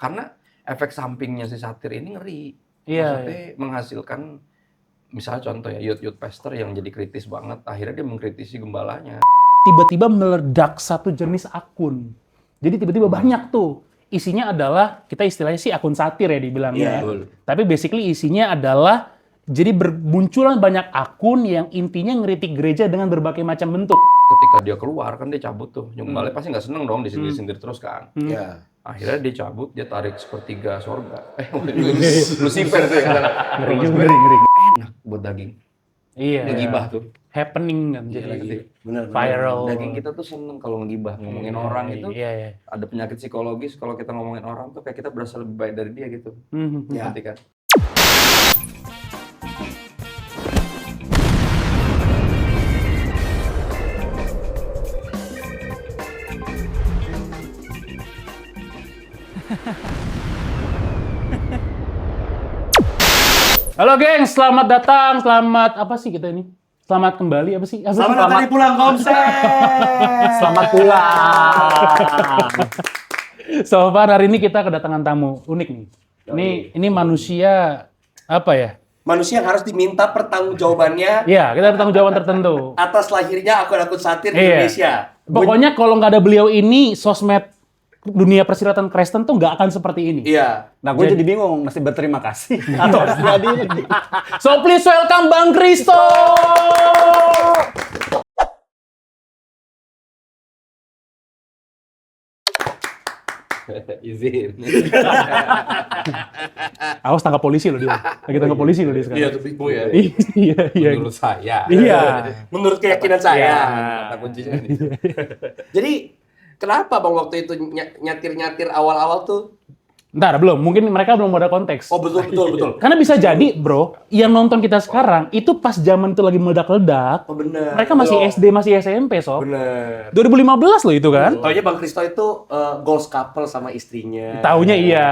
Karena efek sampingnya si satir ini ngeri. Iya. Maksudnya menghasilkan, misalnya contoh ya, youth pastor yang jadi kritis banget, akhirnya dia mengkritisi gembalanya. Tiba-tiba meledak satu jenis akun. Jadi tiba-tiba banyak tuh. Isinya adalah, kita istilahnya sih akun satir ya dibilangnya. Betul. Tapi basically isinya adalah, jadi bermunculan banyak akun yang intinya ngeritik gereja dengan berbagai macam bentuk. Ketika dia keluar kan dia cabut tuh, gembalanya pasti nggak seneng dong disindir-sindir terus kan. Iya. Akhirnya dia cabut, dia tarik sepertiga sorga. Lucifer tuh ya. Ngeri. Enak buat daging. Iya. Ngegibah tuh. Happening kan jadi. Benar. Viral. Daging kita tuh seneng kalau ngegibah, ngomongin orang itu. Iya. Ada penyakit psikologis kalau kita ngomongin orang tuh kayak kita berasa lebih baik dari dia gitu. Ya. Nanti kan. Halo geng, selamat datang, selamat apa sih kita ini? Selamat kembali apa sih? Selamat datang di Pulang Komsel. Selamat pulang. So far hari ini kita kedatangan tamu unik nih. Ini manusia apa ya? Manusia yang harus diminta pertanggungjawabannya Iya, kita ada tanggung jawab tertentu. atas lahirnya akun-akun satir di Iya. Indonesia. Pokoknya kalau nggak ada beliau ini, sosmed dunia persilatan Kristen tuh nggak akan seperti ini. Iya. Nah, gue jadi bingung, mesti berterima kasih atau harus diadili. So please welcome Bang Kristo. Izin. Awas tangkap polisi loh dia. Lagi tangkap polisi loh dia sekarang. Iya tuh Pipo ya. Iya. Menurut saya. Iya. Menurut keyakinan saya. Kata kuncinya nih. Jadi kenapa Bang waktu itu nyatir-nyatir awal-awal tuh? Ntar belum, mungkin mereka belum ada konteks. Oh betul. Karena bisa jadi, bro, yang nonton kita sekarang itu pas zaman itu lagi meledak-ledak. Oh bener. Mereka masih SD, masih SMP, sob. Bener. 2015 loh itu kan. Taunya Bang Kristo itu goals couple sama istrinya. Taunya iya,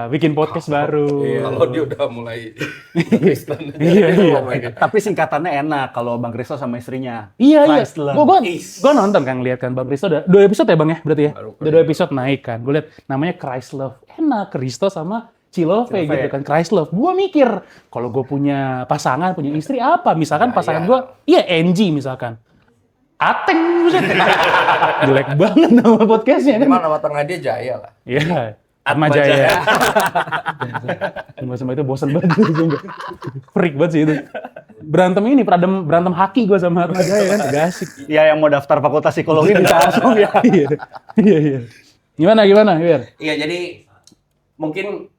bikin podcast baru. Kalau dia udah mulai Kristen. Iya. Tapi singkatannya enak kalau Bang Kristo sama istrinya. Iya. Christ love. Gua nonton kan, lihat kan Bang Kristo ada 2 episode ya Bang ya, berarti ya. Baru Udah 2 episode naik kan. Gue lihat namanya Christ Love. Enak, Kristo sama Cilove gitu kan, Christ Love. Gua mikir, kalau gue punya pasangan, punya istri apa? Misalkan pasangan gue, iya Angie misalkan. Ateng, buset. Jelek banget nama podcastnya kan. Cuma nama tengah dia Jaya lah. Iya, Atma Jaya. Sama itu bosan banget. Freak banget sih itu. Berantem ini, berantem haki gue sama Atma Jaya kan, gak asik. Ya yang mau daftar fakultas psikologi bisa langsung ya. Iya. Gimana, Wir? Iya jadi mungkin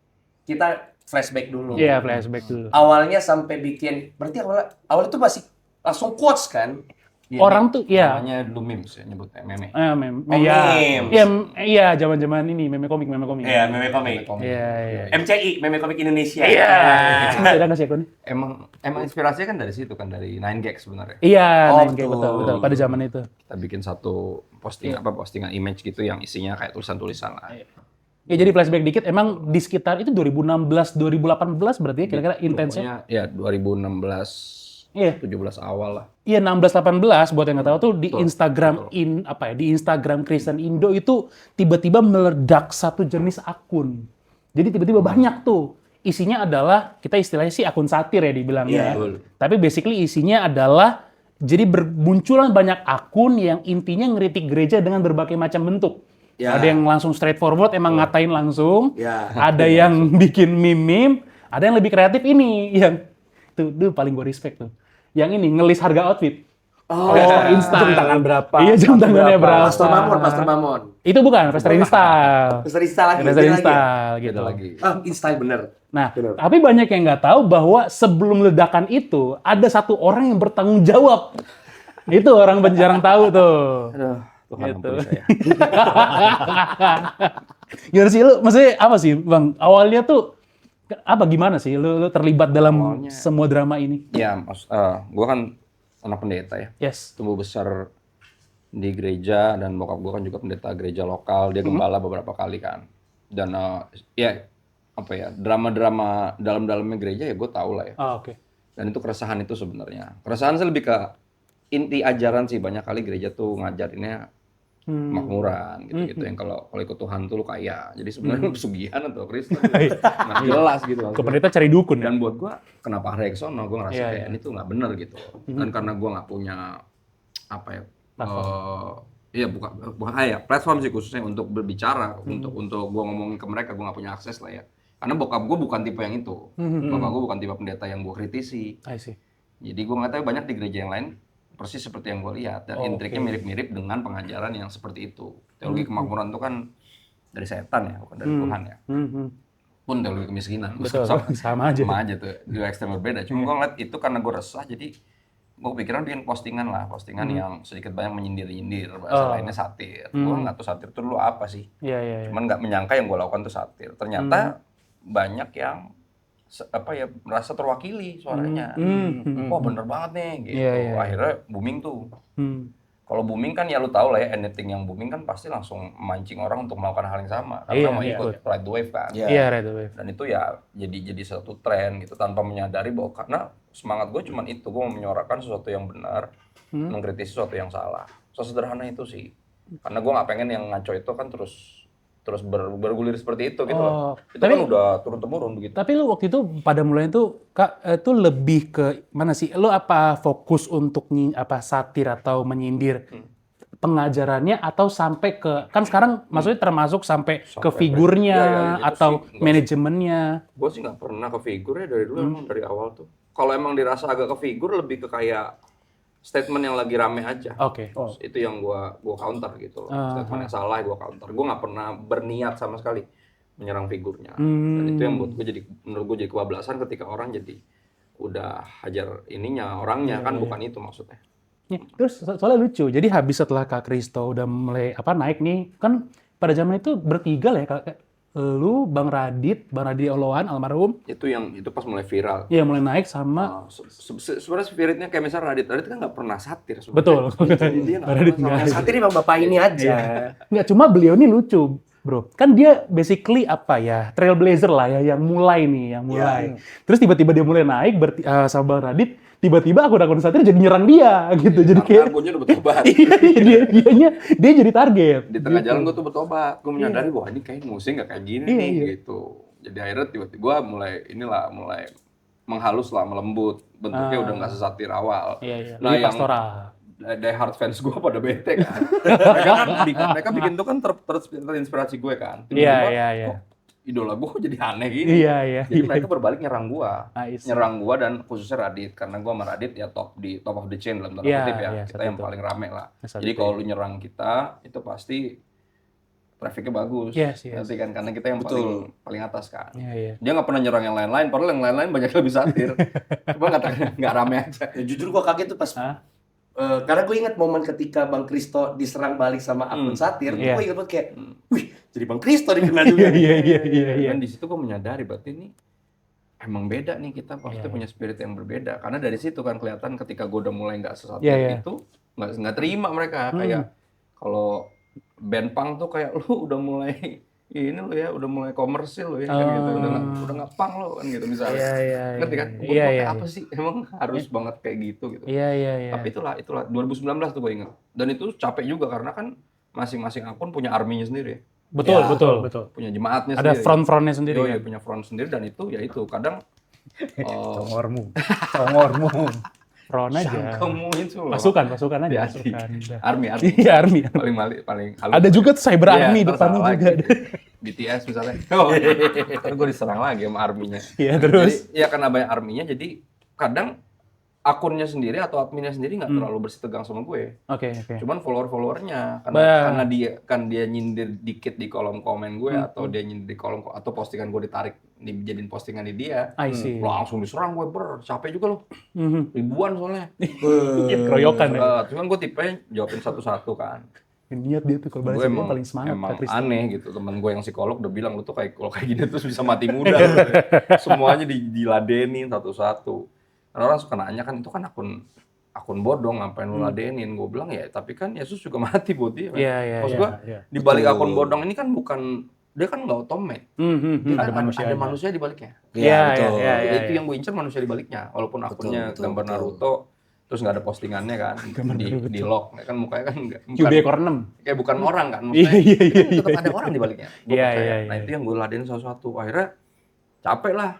kita flashback dulu. Iya, flashback dulu. Awalnya sampai bikin, berarti awal itu masih langsung quotes kan? Orang tuh, iya. Namanya dulu memes ya, nyebutnya meme. Meme. Oh, memes. Iya, zaman-zaman ini meme komik. Iya, meme komik. Iya. MCI, Meme Komik Indonesia. Iya. Ada nggak sih akunnya? Emang inspirasinya kan dari situ kan, dari 9gag sebenarnya. Iya, Oh, kayak betul pada zaman itu. Kita bikin satu postingan image gitu yang isinya kayak tulisan-tulisan lah. Ya jadi flashback dikit, emang di sekitar itu 2016, 2018 berarti ya kira-kira intensnya? Pokoknya ya 2016, Iya. 17 awal lah. Iya 16-18 buat yang nggak tahu tuh di Betul, Instagram di Instagram Kristen Indo itu tiba-tiba meledak satu jenis akun. Jadi tiba-tiba banyak tuh. Isinya adalah, kita istilahnya sih akun satir ya dibilangnya. Betul. Tapi basically isinya adalah, jadi bermunculan banyak akun yang intinya ngeritik gereja dengan berbagai macam bentuk. Ya. Ada yang langsung straightforward, emang ngatain langsung. Ya. Ada yang bikin meme, ada yang lebih kreatif ini. Yang tuh paling gue respect tuh. Yang ini, ngelis harga outfit. Oh, Instan. Jam tangan berapa? Iya, jam tangannya berapa. Pastor Mamon. Itu bukan, Pastor Install. Pastor Install lagi. Pastor beda lagi. Install gitu. Beda lagi. Install bener. Nah, Benar. tapi banyak yang nggak tahu bahwa sebelum ledakan itu ada satu orang yang bertanggung jawab. Itu orang jarang tahu tuh. Aduh, Tuhan Gitu. ampuni saya. Gimana sih lu? Maksudnya apa sih, Bang? Awalnya tuh gimana sih lu terlibat dalam Awalnya- semua drama ini? Ya, gue kan anak pendeta ya. Yes. Tumbuh besar di gereja dan bokap gue kan juga pendeta gereja lokal. Dia gembala beberapa kali kan. Dan ya apa ya, drama-drama dalam-dalamnya gereja ya gue tahu lah ya. Oh, oke. Dan itu keresahan itu sebenarnya. Keresahan sih lebih ke inti ajaran sih. Banyak kali gereja tuh ngajarinnya makmuran gitu-gitu yang kalau ikut Tuhan tuh lu kaya. Jadi sebenarnya lu pesugihan atau Kristen nggak jelas gitu. Ke pendeta cari dukun ya. Dan buat gua kenapa akhirnya ke sono, gua ngerasa Iya, kayak iya. ini tuh nggak bener gitu. Dan karena gua nggak punya apa ya iya bukan ya platform sih khususnya untuk berbicara untuk gua ngomongin ke mereka, gua nggak punya akses lah ya. Karena bokap gua bukan tipe yang itu. Bokap gua bukan tipe pendeta yang gua kritisi. I see. Jadi gue nggak tahu banyak di gereja yang lain persis seperti yang gue lihat dan intriknya mirip-mirip dengan pengajaran yang seperti itu. Teologi kemakmuran itu kan dari setan ya, bukan dari Tuhan ya. Pun teologi kemiskinan, Betul, sama aja. sama aja tuh, dua ekstrem berbeda. Cuma gue ngeliat itu karena gue resah, jadi gue kepikiran bikin postingan yang sedikit banyak menyindir-nyindir, bahasa lainnya satir. Gue nggak tahu satir itu dulu apa sih. Iya. Cuman nggak menyangka yang gue lakukan tuh satir. Ternyata banyak yang merasa terwakili suaranya. Wah bener banget nih gitu. Iya. Akhirnya booming tuh. Kalau booming kan ya lu tahu lah ya, anything yang booming kan pasti langsung mancing orang untuk melakukan hal yang sama. Karena mau ikut ride the wave kan. Iya, right away. Dan itu ya jadi satu tren gitu tanpa menyadari bahwa karena semangat gue cuman itu, gue mau menyuarakan sesuatu yang benar, mengkritisi sesuatu yang salah. Sesederhana itu sih. Karena gue nggak pengen yang ngaco itu kan terus bergulir seperti itu gitu loh. Itu kan udah turun-temurun begitu. Tapi lu waktu itu pada mulai itu Kak itu lebih ke mana sih? Lu apa fokus untuk satir atau menyindir pengajarannya atau sampai ke kan sekarang maksudnya termasuk sampai ke figurnya gitu atau sih. manajemennya. Gue sih nggak pernah ke figur ya dari dulu emang dari awal tuh. Kalau emang dirasa agak ke figur lebih ke kayak statement yang lagi rame aja. Oke. Itu yang gua counter gitu loh. Statement yang salah gua counter. Gua nggak pernah berniat sama sekali menyerang figurnya. Dan itu yang buat menurut gua jadi kebablasan ketika orang jadi udah hajar orangnya kan bukan itu maksudnya. Ya, terus soalnya lucu. Jadi habis setelah Kak Kristo udah mulai naik nih, kan pada zaman itu bertiga lah ya Kak. Lu, Bang Radit Oloan almarhum. Itu pas mulai viral. Iya, mulai naik sama Sebenarnya spiritnya kayak misalnya Radit kan nggak pernah satir sebenarnya. betul. Dia nggak Radit pernah nggak. Satir emang bapak ini aja. Nggak, cuma beliau ini lucu, bro. Kan dia basically apa ya, trailblazer lah ya, yang mulai. Terus tiba-tiba dia mulai naik sama Bang Radit, tiba-tiba akun-akun satir jadi nyerang dia gitu. Jadi kayak Argonya udah bertobat. dia jadi target. Di tengah jalan gue tuh bertobat, gue menyadari wah ini kayak musik nggak kayak gini nih gitu. Jadi akhirnya tiba-tiba mulai menghalus lah, melembut, bentuknya udah nggak sesatir awal. Iya. Nah yang pastoral. die hard fans gue pada bete kan. mereka bikin tuh kan terinspirasi gue kan. Iya. Kok idola gue kok jadi aneh gini. Iya. Jadi mereka berbalik nyerang gue, I see. dan khususnya Radit karena gue sama Radit ya top of the chain dalam tanda kutip ya. Kita yang paling rame lah. Jadi kalau lu nyerang kita itu pasti trafficnya bagus. Yes. Nanti kan karena kita yang paling atas kan. Iya. Dia nggak pernah nyerang yang lain-lain, padahal yang lain-lain banyak yang lebih satir. Cuma nggak rame aja. Ya, jujur gua kaget tuh pas karena gue ingat momen ketika Bang Kristo diserang balik sama akun satir, gue ingat banget kayak, wih, jadi Bang Kristo dikenal juga. Iya. Dan di situ gue menyadari berarti ini emang beda nih kita pasti punya spirit yang berbeda. Karena dari situ kan kelihatan ketika gue udah mulai nggak sesatir itu nggak terima mereka kayak kalau band punk tuh kayak lu udah mulai ini lo ya udah mulai komersil lo ya kan gitu udah nggak punk lo kan gitu misalnya. Ngerti kan? Kayak apa sih emang harus banget kayak gitu. Iya. Tapi itulah 2019 tuh gue ingat. Dan itu capek juga karena kan masing-masing akun punya arminya sendiri. Betul. Punya jemaatnya Ada sendiri. front-frontnya sendiri. Iya, punya front sendiri dan itu kadang Congormu. Front aja. kamu itu loh. Pasukan aja. Army. Iya, army. paling halus. Ada juga tuh cyber army depannya juga. BTS misalnya. Kan gue diserang lagi sama arminya. Iya, terus. Jadi, ya karena banyak arminya jadi kadang akunnya sendiri atau adminnya sendiri nggak terlalu bersih tegang sama gue. Oke. Cuman followernya karena dia nyindir dikit di kolom komen gue atau dia nyindir di kolom atau postingan gue ditarik dijadiin postingan di dia. I see. Langsung diserang gue capek juga loh. Ribuan soalnya. Keroyokan ya. Cuman gue tipe jawabin satu-satu kan. Niat dia tuh kalau bahasa dia paling semangat. Emang aneh gitu. Temen gue yang psikolog udah bilang lu tuh kalau kayak gini terus bisa mati muda. Semuanya diladenin satu-satu. Karena orang suka nanya kan itu kan akun bodong ngapain lu ladenin. Gue bilang ya tapi kan Yesus juga mati buat dia. Iya. Maksud gue di balik akun bodong ini kan bukan dia kan nggak otomat. Ada manusia di baliknya. Iya. Itu yang gue incer manusia di baliknya. Walaupun akunnya gambar Naruto terus nggak ada postingannya kan, di lock, kan mukanya kan QB ekor 6. kayak bukan orang kan, maksudnya kan tetap ada orang di baliknya. Gue Iya, percaya. iya, Nah iya. itu yang gue ladenin satu-satu. Akhirnya capek lah,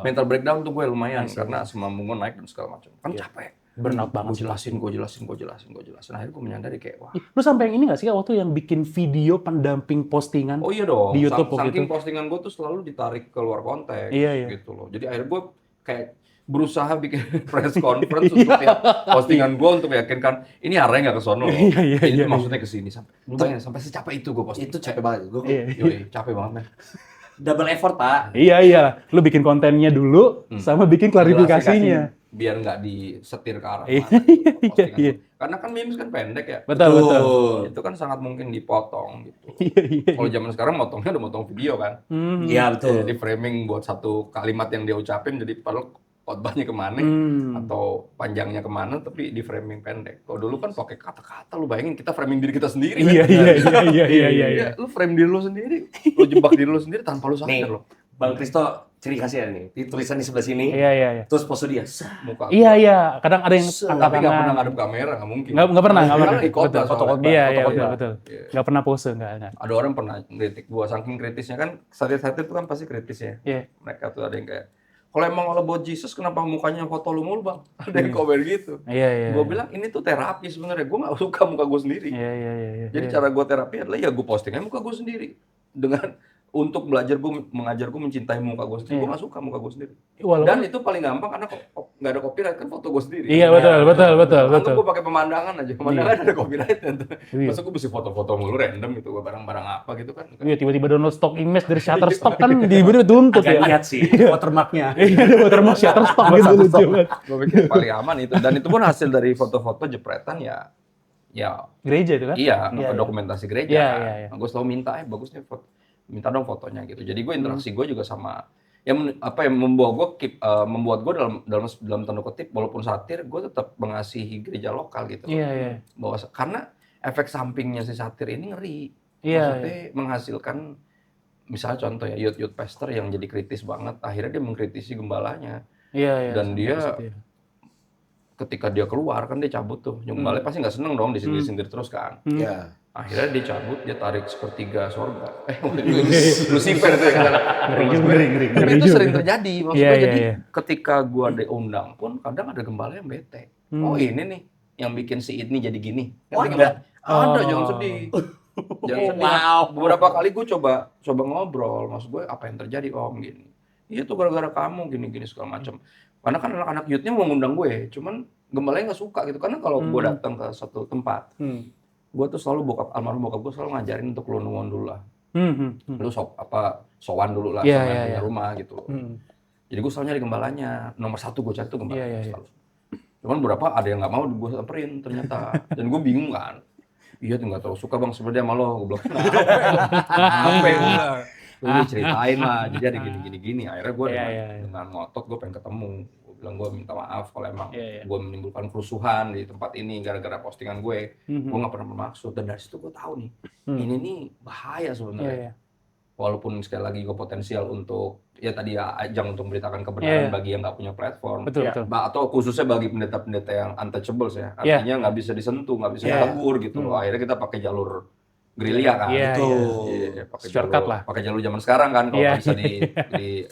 mental breakdown tuh gue lumayan karena asam lambung gue naik dan segala macam. Kan capek. Burnout banget. Gue jelasin. Akhirnya gue menyadari kayak wah. Lu sampai yang ini nggak sih waktu yang bikin video pendamping postingan? Oh iya dong. Di YouTube saking gitu. postingan gue tuh selalu ditarik ke luar konteks Iya. gitu loh. Jadi akhirnya gue kayak berusaha bikin press conference untuk tiap postingan gue untuk meyakinkan ini arahnya nggak ke sono loh. Ini maksudnya ke sini sampai secapek itu gue posting. Itu capek banget. Gue Capek banget men. double effort, Pak. Iya. Lu bikin kontennya dulu sama bikin klarifikasinya. Biar nggak disetir ke arah Iya. mana gitu, postingan Iya. gue. Karena kan memes kan pendek ya. Betul. Itu kan sangat mungkin dipotong gitu. Iya. Kalau zaman sekarang motongnya udah motong video kan. Iya, betul. Jadi framing buat satu kalimat yang dia ucapin jadi padahal khotbahnya kemana atau panjangnya kemana tapi di framing pendek. Kalau dulu kan pakai kata-kata, lu bayangin kita framing diri kita sendiri. Iya. Lu frame diri lu sendiri, lu jebak diri lu sendiri tanpa lu sadar loh. Bang Kristo ciri khasnya nih, di tulisan di sebelah sini. Iya. Terus pose dia. Muka Iya. Kadang ada yang tapi nggak pernah ngadep kamera, nggak mungkin. Nggak pernah. Di kota, Iya, betul. Nggak pernah pose, nggak. Ada orang pernah kritik gua, saking kritisnya kan, satir-satir itu kan pasti kritis ya. Iya. Mereka tuh ada yang kayak, kalau emang all about Jesus, kenapa mukanya foto lu mulu bang? Ada yang komen gitu. Iya. Gue bilang ini tuh terapi sebenarnya. Gue nggak suka muka gue sendiri. Iya. Jadi cara gue terapi adalah ya gue posting aja muka gue sendiri. Dengan untuk belajar mengajar gue mencintai muka gue sendiri. Gue nggak suka muka gue sendiri. Dan itu paling gampang karena nggak ada copyright kan foto gue sendiri. Iya betul. Anggap gue pakai pemandangan aja. Pemandangan ada copyright. Masa gue mesti foto-foto mulu random gitu. Gue barang-barang apa gitu kan. Iya tiba-tiba download stock image dari Shutterstock kan tiba-tiba tuntut ya. Lihat sih watermarknya. Iya ada watermark Shutterstock gitu lucu banget. Gue pikir paling aman itu. Dan itu pun hasil dari foto-foto jepretan ya gereja itu kan? Iya, dokumentasi gereja. Iya. Gue selalu minta, bagus nih minta dong fotonya gitu. Jadi gue interaksi gue juga sama yang membuat gue dalam tanda kutip walaupun satir gue tetap mengasihi gereja lokal gitu. Iya. Karena efek sampingnya si satir ini ngeri. Iya. Maksudnya menghasilkan misalnya contoh ya youth pastor yang jadi kritis banget, akhirnya dia mengkritisi gembalanya. Iya. Dan dia ketika dia keluar kan dia cabut tuh. Gembalanya pasti nggak seneng dong disindir terus kan. Iya. Akhirnya dia cabut, dia tarik sepertiga sorga. Lucifer itu ya. Ngeri. Itu sering terjadi. Maksudnya Iya. jadi ketika gua diundang pun kadang ada gembala yang bete. Oh ini nih yang bikin si ini jadi gini. Ada, jangan sedih. Jangan sedih. Beberapa kali gua coba ngobrol, maksud gue apa yang terjadi om gini. Iya tuh gara-gara kamu gini segala macam. Karena kan anak-anak youth-nya mau ngundang gue, cuman gembalanya nggak suka gitu. Karena kalau gue datang ke suatu tempat, gue tuh selalu almarhum bokap gue selalu ngajarin untuk lu nuwun dulu lah. Lu sowan dulu lah sama yang punya rumah gitu. Jadi gue selalu nyari gembalanya. Nomor satu gue cari tuh gembalanya selalu. Cuman beberapa ada yang nggak mau gue samperin ternyata. Dan gue bingung kan. Iya tuh nggak terlalu suka bang sebenarnya sama lo. Gue bilang apa ya? Lu ceritain lah. Jadi ada gini. Akhirnya gue dengan ngotot gue pengen ketemu. Bilang gue minta maaf kalau emang gue menimbulkan kerusuhan di tempat ini gara-gara postingan gue. Gue nggak pernah bermaksud dan dari situ gue tahu nih ini nih bahaya sebenarnya. Walaupun sekali lagi gue potensial untuk ajang untuk memberitakan kebenaran bagi yang nggak punya platform. Betul. Atau khususnya bagi pendeta-pendeta yang untouchables ya. Artinya nggak bisa disentuh, nggak bisa ditegur gitu loh. Akhirnya kita pakai jalur gerilya kan. Pakai jalur zaman sekarang kan kalau bisa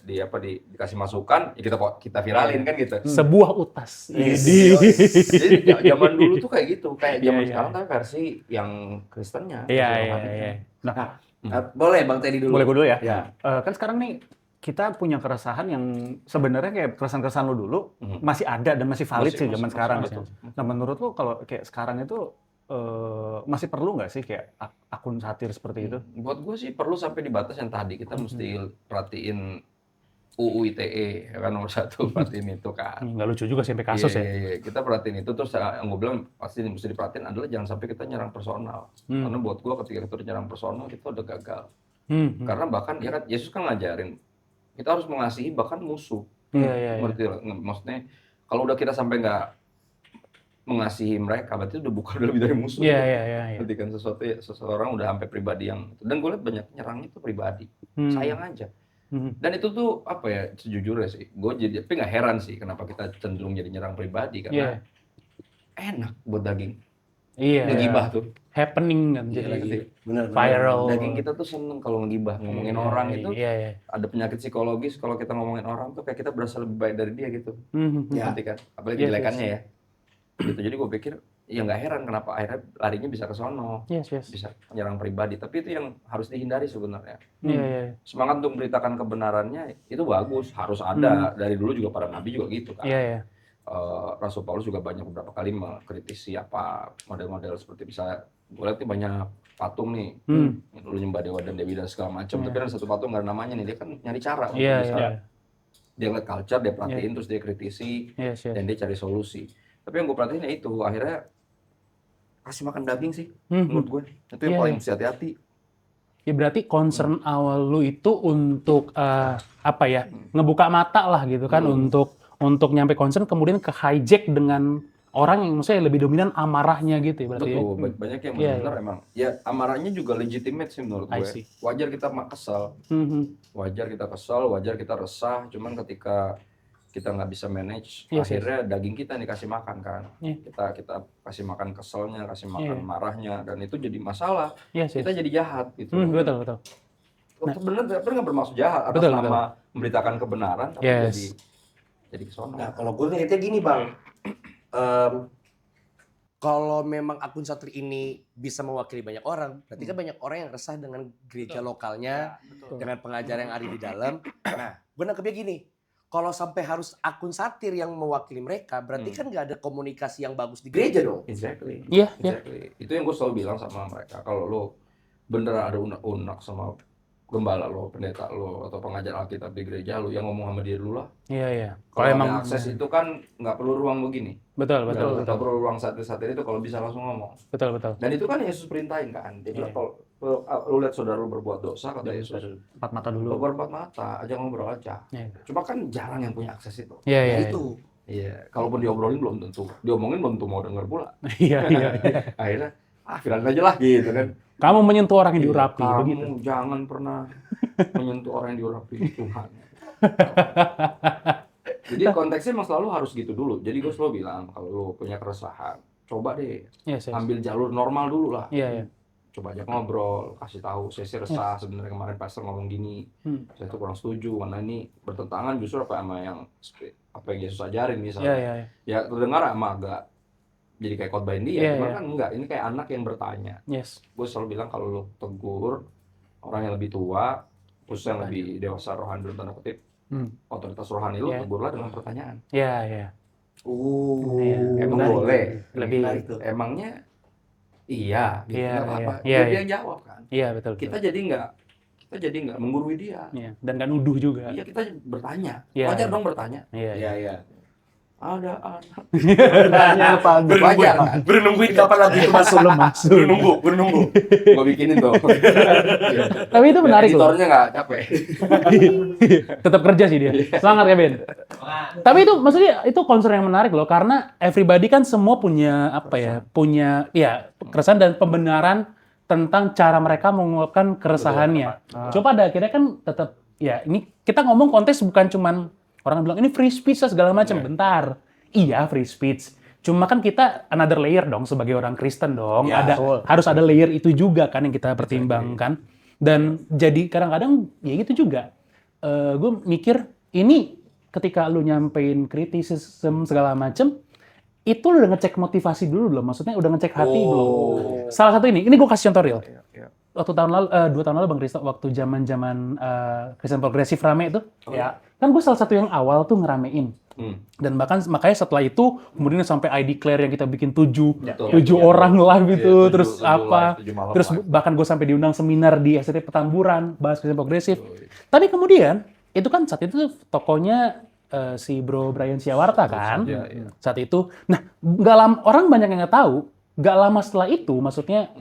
dikasih masukan ya kita viralin kan gitu. Sebuah utas. Jadi zaman dulu tuh kayak gitu, kayak zaman sekarang kan versi yang Kristennya. Iya. Nah, boleh Bang Teddy dulu. Boleh gue dulu ya? Kan sekarang nih kita punya keresahan yang sebenarnya kayak keresahan-keresahan lo dulu masih ada dan masih valid sih zaman sekarang. Nah menurut lo kalau kayak sekarang itu masih perlu nggak sih kayak akun satir seperti itu? Buat gue sih perlu sampai di batas yang tadi kita mesti perhatiin UU ITE ya kan nomor 1 perhatiin itu kan. Nggak lucu juga sampai kasus ya. Iya, kita perhatiin itu terus yang gue bilang pasti mesti diperhatiin adalah jangan sampai kita nyerang personal. Karena buat gue ketika kita nyerang personal kita udah gagal. Karena bahkan ya kan Yesus kan ngajarin kita harus mengasihi bahkan musuh. Iya. Maksudnya kalau udah kita sampai nggak mengasihi mereka, berarti udah bukan lebih dari musuh. Iya. Berarti kan seseorang udah sampai pribadi yang, dan gue lihat banyak nyerang itu pribadi, sayang aja. Dan itu tuh apa ya, sejujurnya sih, gue jadi, tapi nggak heran sih kenapa kita cenderung jadi nyerang pribadi karena enak buat daging. Iya. Ngegibah tuh. Happening kan Iya jadi lagi. Benar. viral. Daging kita tuh seneng kalau ngegibah, ngomongin orang itu. Iya. Ada penyakit psikologis kalau kita ngomongin orang tuh kayak kita berasa lebih baik dari dia gitu. Ya. Nanti kan, apalagi jelekannya ya. Gitu. Jadi gue pikir ya nggak heran kenapa akhirnya larinya bisa ke sono. Yes. Bisa menyerang pribadi, tapi itu yang harus dihindari sebenarnya. Iya. Semangat untuk memberitakan kebenarannya itu bagus, harus ada. Dari dulu juga para nabi juga gitu kan. Iya. Rasul Paulus juga banyak beberapa kali mengkritisi apa model-model seperti bisa gue lihat nih banyak patung nih yang dulu nyembah dewa dan dewi dan segala macam, tapi ada satu patung nggak ada namanya nih, dia kan nyari cara untuk bisa dia ngeliat culture, dia perhatiin terus dia kritisi dan dia cari solusi. Tapi yang gue perhatiin itu akhirnya kasih makan daging sih menurut gue itu yang paling mesti hati-hati. Ya berarti concern awal lu itu untuk apa ya, ngebuka mata lah gitu kan, untuk nyampe concern kemudian ke hijack dengan orang yang maksudnya lebih dominan amarahnya gitu ya berarti. Betul, banyak yang benar emang. Ya amarahnya juga legitimate sih menurut gue. Wajar kita kesel, wajar kita resah. Cuman ketika kita nggak bisa manage, akhirnya daging kita dikasih makan kan. Kita kasih makan keselnya, kasih makan marahnya, dan itu jadi masalah. Kita jadi jahat gitu. Betul. Sebenarnya nggak bermaksud jahat atas nama memberitakan kebenaran, tapi jadi kesono. Nah kalau gue ngeliatnya gini bang, kalau memang akun Satri ini bisa mewakili banyak orang, berarti kan banyak orang yang resah dengan gereja lokalnya, dengan pengajaran yang ada di dalam. Nah, gue nangkepnya gini, kalau sampai harus akun satir yang mewakili mereka, berarti kan nggak ada komunikasi yang bagus di gereja dong. Exactly. Iya. Itu yang gue selalu bilang sama mereka, kalau lo beneran ada unak-unak sama gembala lo, pendeta lo, atau pengajar Alkitab di gereja lo, yang ngomong sama dia dulu lah. Iya. Kalau emang akses itu kan nggak perlu ruang begini. Betul. Nggak perlu ruang satir-satir itu kalau bisa langsung ngomong. Betul. Dan itu kan Yesus perintahin kan. Dia bilang kalau lo lihat saudara lo berbuat dosa, kata Yesus, empat mata dulu. Lo berempat mata, aja ngobrol aja. Cuma kan jarang yang punya akses itu. Iya. Iya. Kalaupun diobrolin belum tentu, diomongin belum tentu mau denger pula. Iya. Akhirnya firasat aja lah gitu kan. Kamu menyentuh orang yang diurapi, begitu. Kamu jangan pernah menyentuh orang yang diurapi Tuhan. Jadi konteksnya emang selalu harus gitu dulu. Jadi gue selalu bilang kalau lo punya keresahan, coba deh ambil jalur normal dulu lah. Iya. Coba aja ngobrol, kasih tahu saya sih resah sebenarnya kemarin pastor ngomong gini, saya tuh kurang setuju karena ini bertentangan justru apa yang Yesus ajarin misalnya. Iya. Ya terdengar emang agak jadi kayak khotbahin dia, cuman kan enggak, ini kayak anak yang bertanya. Gue selalu bilang kalau lo tegur orang yang lebih tua, khususnya yang lebih dewasa rohani dalam tanda kutip, otoritas rohani lo tegurlah dengan pertanyaan. Iya. Emang boleh? Lebih emangnya iya, gitu. Nggak apa-apa. Iya. Dia yang jawab kan. Iya betul. Kita jadi nggak menggurui dia. Iya. Dan nggak nuduh juga. Iya, kita bertanya. Iya. Wajar dong bertanya. Iya. Ada anak. Tanya apa? Wajar kan? Nungguin kapan lagi itu masuk. Bernunggu. Gua bikinin tuh. Tapi itu menarik loh. Editornya nggak capek. Tetap kerja sih dia. Semangat ya Ben. Tapi itu maksudnya itu concern yang menarik loh, karena everybody kan semua punya punya keresahan dan pembenaran tentang cara mereka mengungkapkan keresahannya. Coba pada akhirnya kan tetap ini kita ngomong konteks bukan cuman orang bilang ini free speech segala macam. Bentar. Iya, free speech. Cuma kan kita another layer dong sebagai orang Kristen dong. Harus ada layer itu juga kan yang kita pertimbangkan. Dan jadi kadang-kadang ya gitu juga. Gue mikir ini ketika lu nyampein kritisisme segala macam, itu lu udah ngecek motivasi dulu belum? Maksudnya udah ngecek hati belum? Salah satu ini gue kasih contoh real. Waktu 2 tahun lalu Bang Risto, waktu zaman Kristen progresif rame itu, kan gue salah satu yang awal tuh ngeramein. Dan bahkan makanya setelah itu kemudian sampai I declare yang kita bikin 7 orang live gitu, terus terus bahkan gue sampai diundang seminar di STT Petamburan bahas Kristen progresif. Tapi kemudian itu kan saat itu tokonya si Bro Brian Siawarta kan, saat itu. Nah, orang banyak yang nggak tahu. Nggak lama setelah itu, maksudnya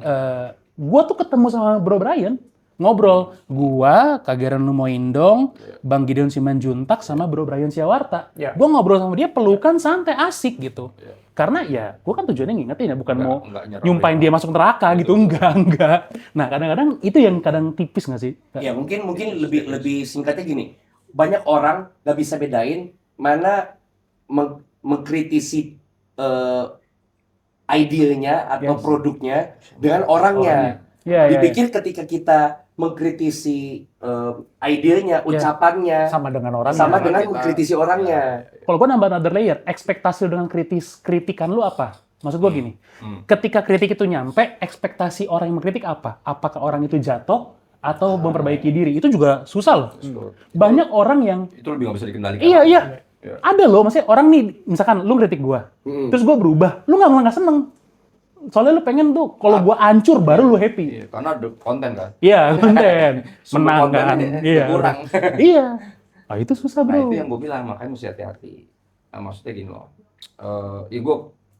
gue tuh ketemu sama Bro Brian, ngobrol. Gua, Kak Geran Lumoindong, Bang Gideon Simanjuntak, sama Bro Brian Siawarta. Gue ngobrol sama dia, pelukan santai, asik gitu. Karena gue kan tujuannya ngingetin ya, bukan mau nyumpain dia masuk neraka gitu, enggak. Nah, kadang-kadang itu yang kadang tipis nggak sih? Ya mungkin lebih singkatnya gini, banyak orang nggak bisa bedain mana mengkritisi idenya atau Yes. produknya dengan orangnya. Iya, iya. Dipikir ketika kita mengkritisi idenya, ucapannya, Sama dengan orang. sama Orang dengan kita- mengkritisi orangnya. Kalau gue nambah another layer, ekspektasi lu dengan kritikan lu apa? Maksud gue gini, ketika kritik itu nyampe, ekspektasi orang yang mengkritik apa? Apakah orang itu jatuh atau memperbaiki diri? Itu juga susah loh. Banyak orang yang, Itu lebih nggak bisa dikendalikan. iya, ada loh, maksudnya orang nih, misalkan lu kritik gue, terus gue berubah, lu nggak seneng. Soalnya lu pengen tuh, kalau gue hancur baru lu happy. Iya, karena ada konten kan. Iya, konten. Sumber Menang konten kan. ini Iya. kurang. Iya. Ah, itu susah, Nah bro. itu yang gue bilang, makanya mesti hati-hati. Nah, maksudnya gini loh, ya gue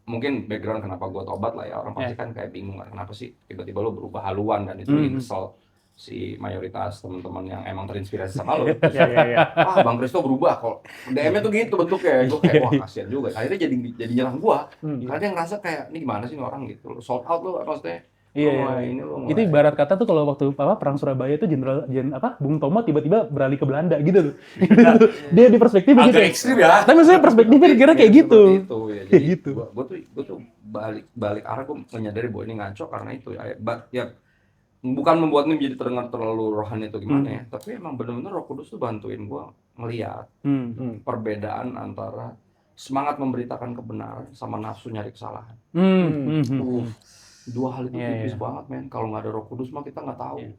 mungkin background kenapa gue tobat lah ya, orang pasti kan kayak bingung kan, kenapa sih tiba-tiba lo berubah haluan, dan itu bikin kesel si mayoritas teman-teman yang emang terinspirasi sama lo. Iya. Ah Bang Kristo berubah kok, DM-nya tuh gitu bentuknya, gue kayak wah kasihan juga, akhirnya jadi nyerang gue, karena dia ngerasa kayak ini gimana sih ini orang gitu, lo sold out lo maksudnya. Iya, Lo iya. mulai ini, lo mulai- Itu ibarat kata tuh kalau waktu perang Surabaya itu Bung Tomo tiba-tiba beralih ke Belanda gitu loh. Dia di perspektif gitu. Agak ekstrim ya. Tapi maksudnya perspektifnya kira kayak gitu. Seperti itu ya. Jadi gitu. gue tuh balik arah, gue menyadari bahwa ini ngaco karena itu ya. Ya bukan membuat ini menjadi terdengar terlalu rohani atau gimana ya, tapi emang benar-benar Roh Kudus tuh bantuin gue ngelihat perbedaan antara semangat memberitakan kebenaran sama nafsu nyari kesalahan. Dua hal itu Iya, tipis iya. banget men. Kalau nggak ada Roh Kudus mah kita nggak tahu. Iya.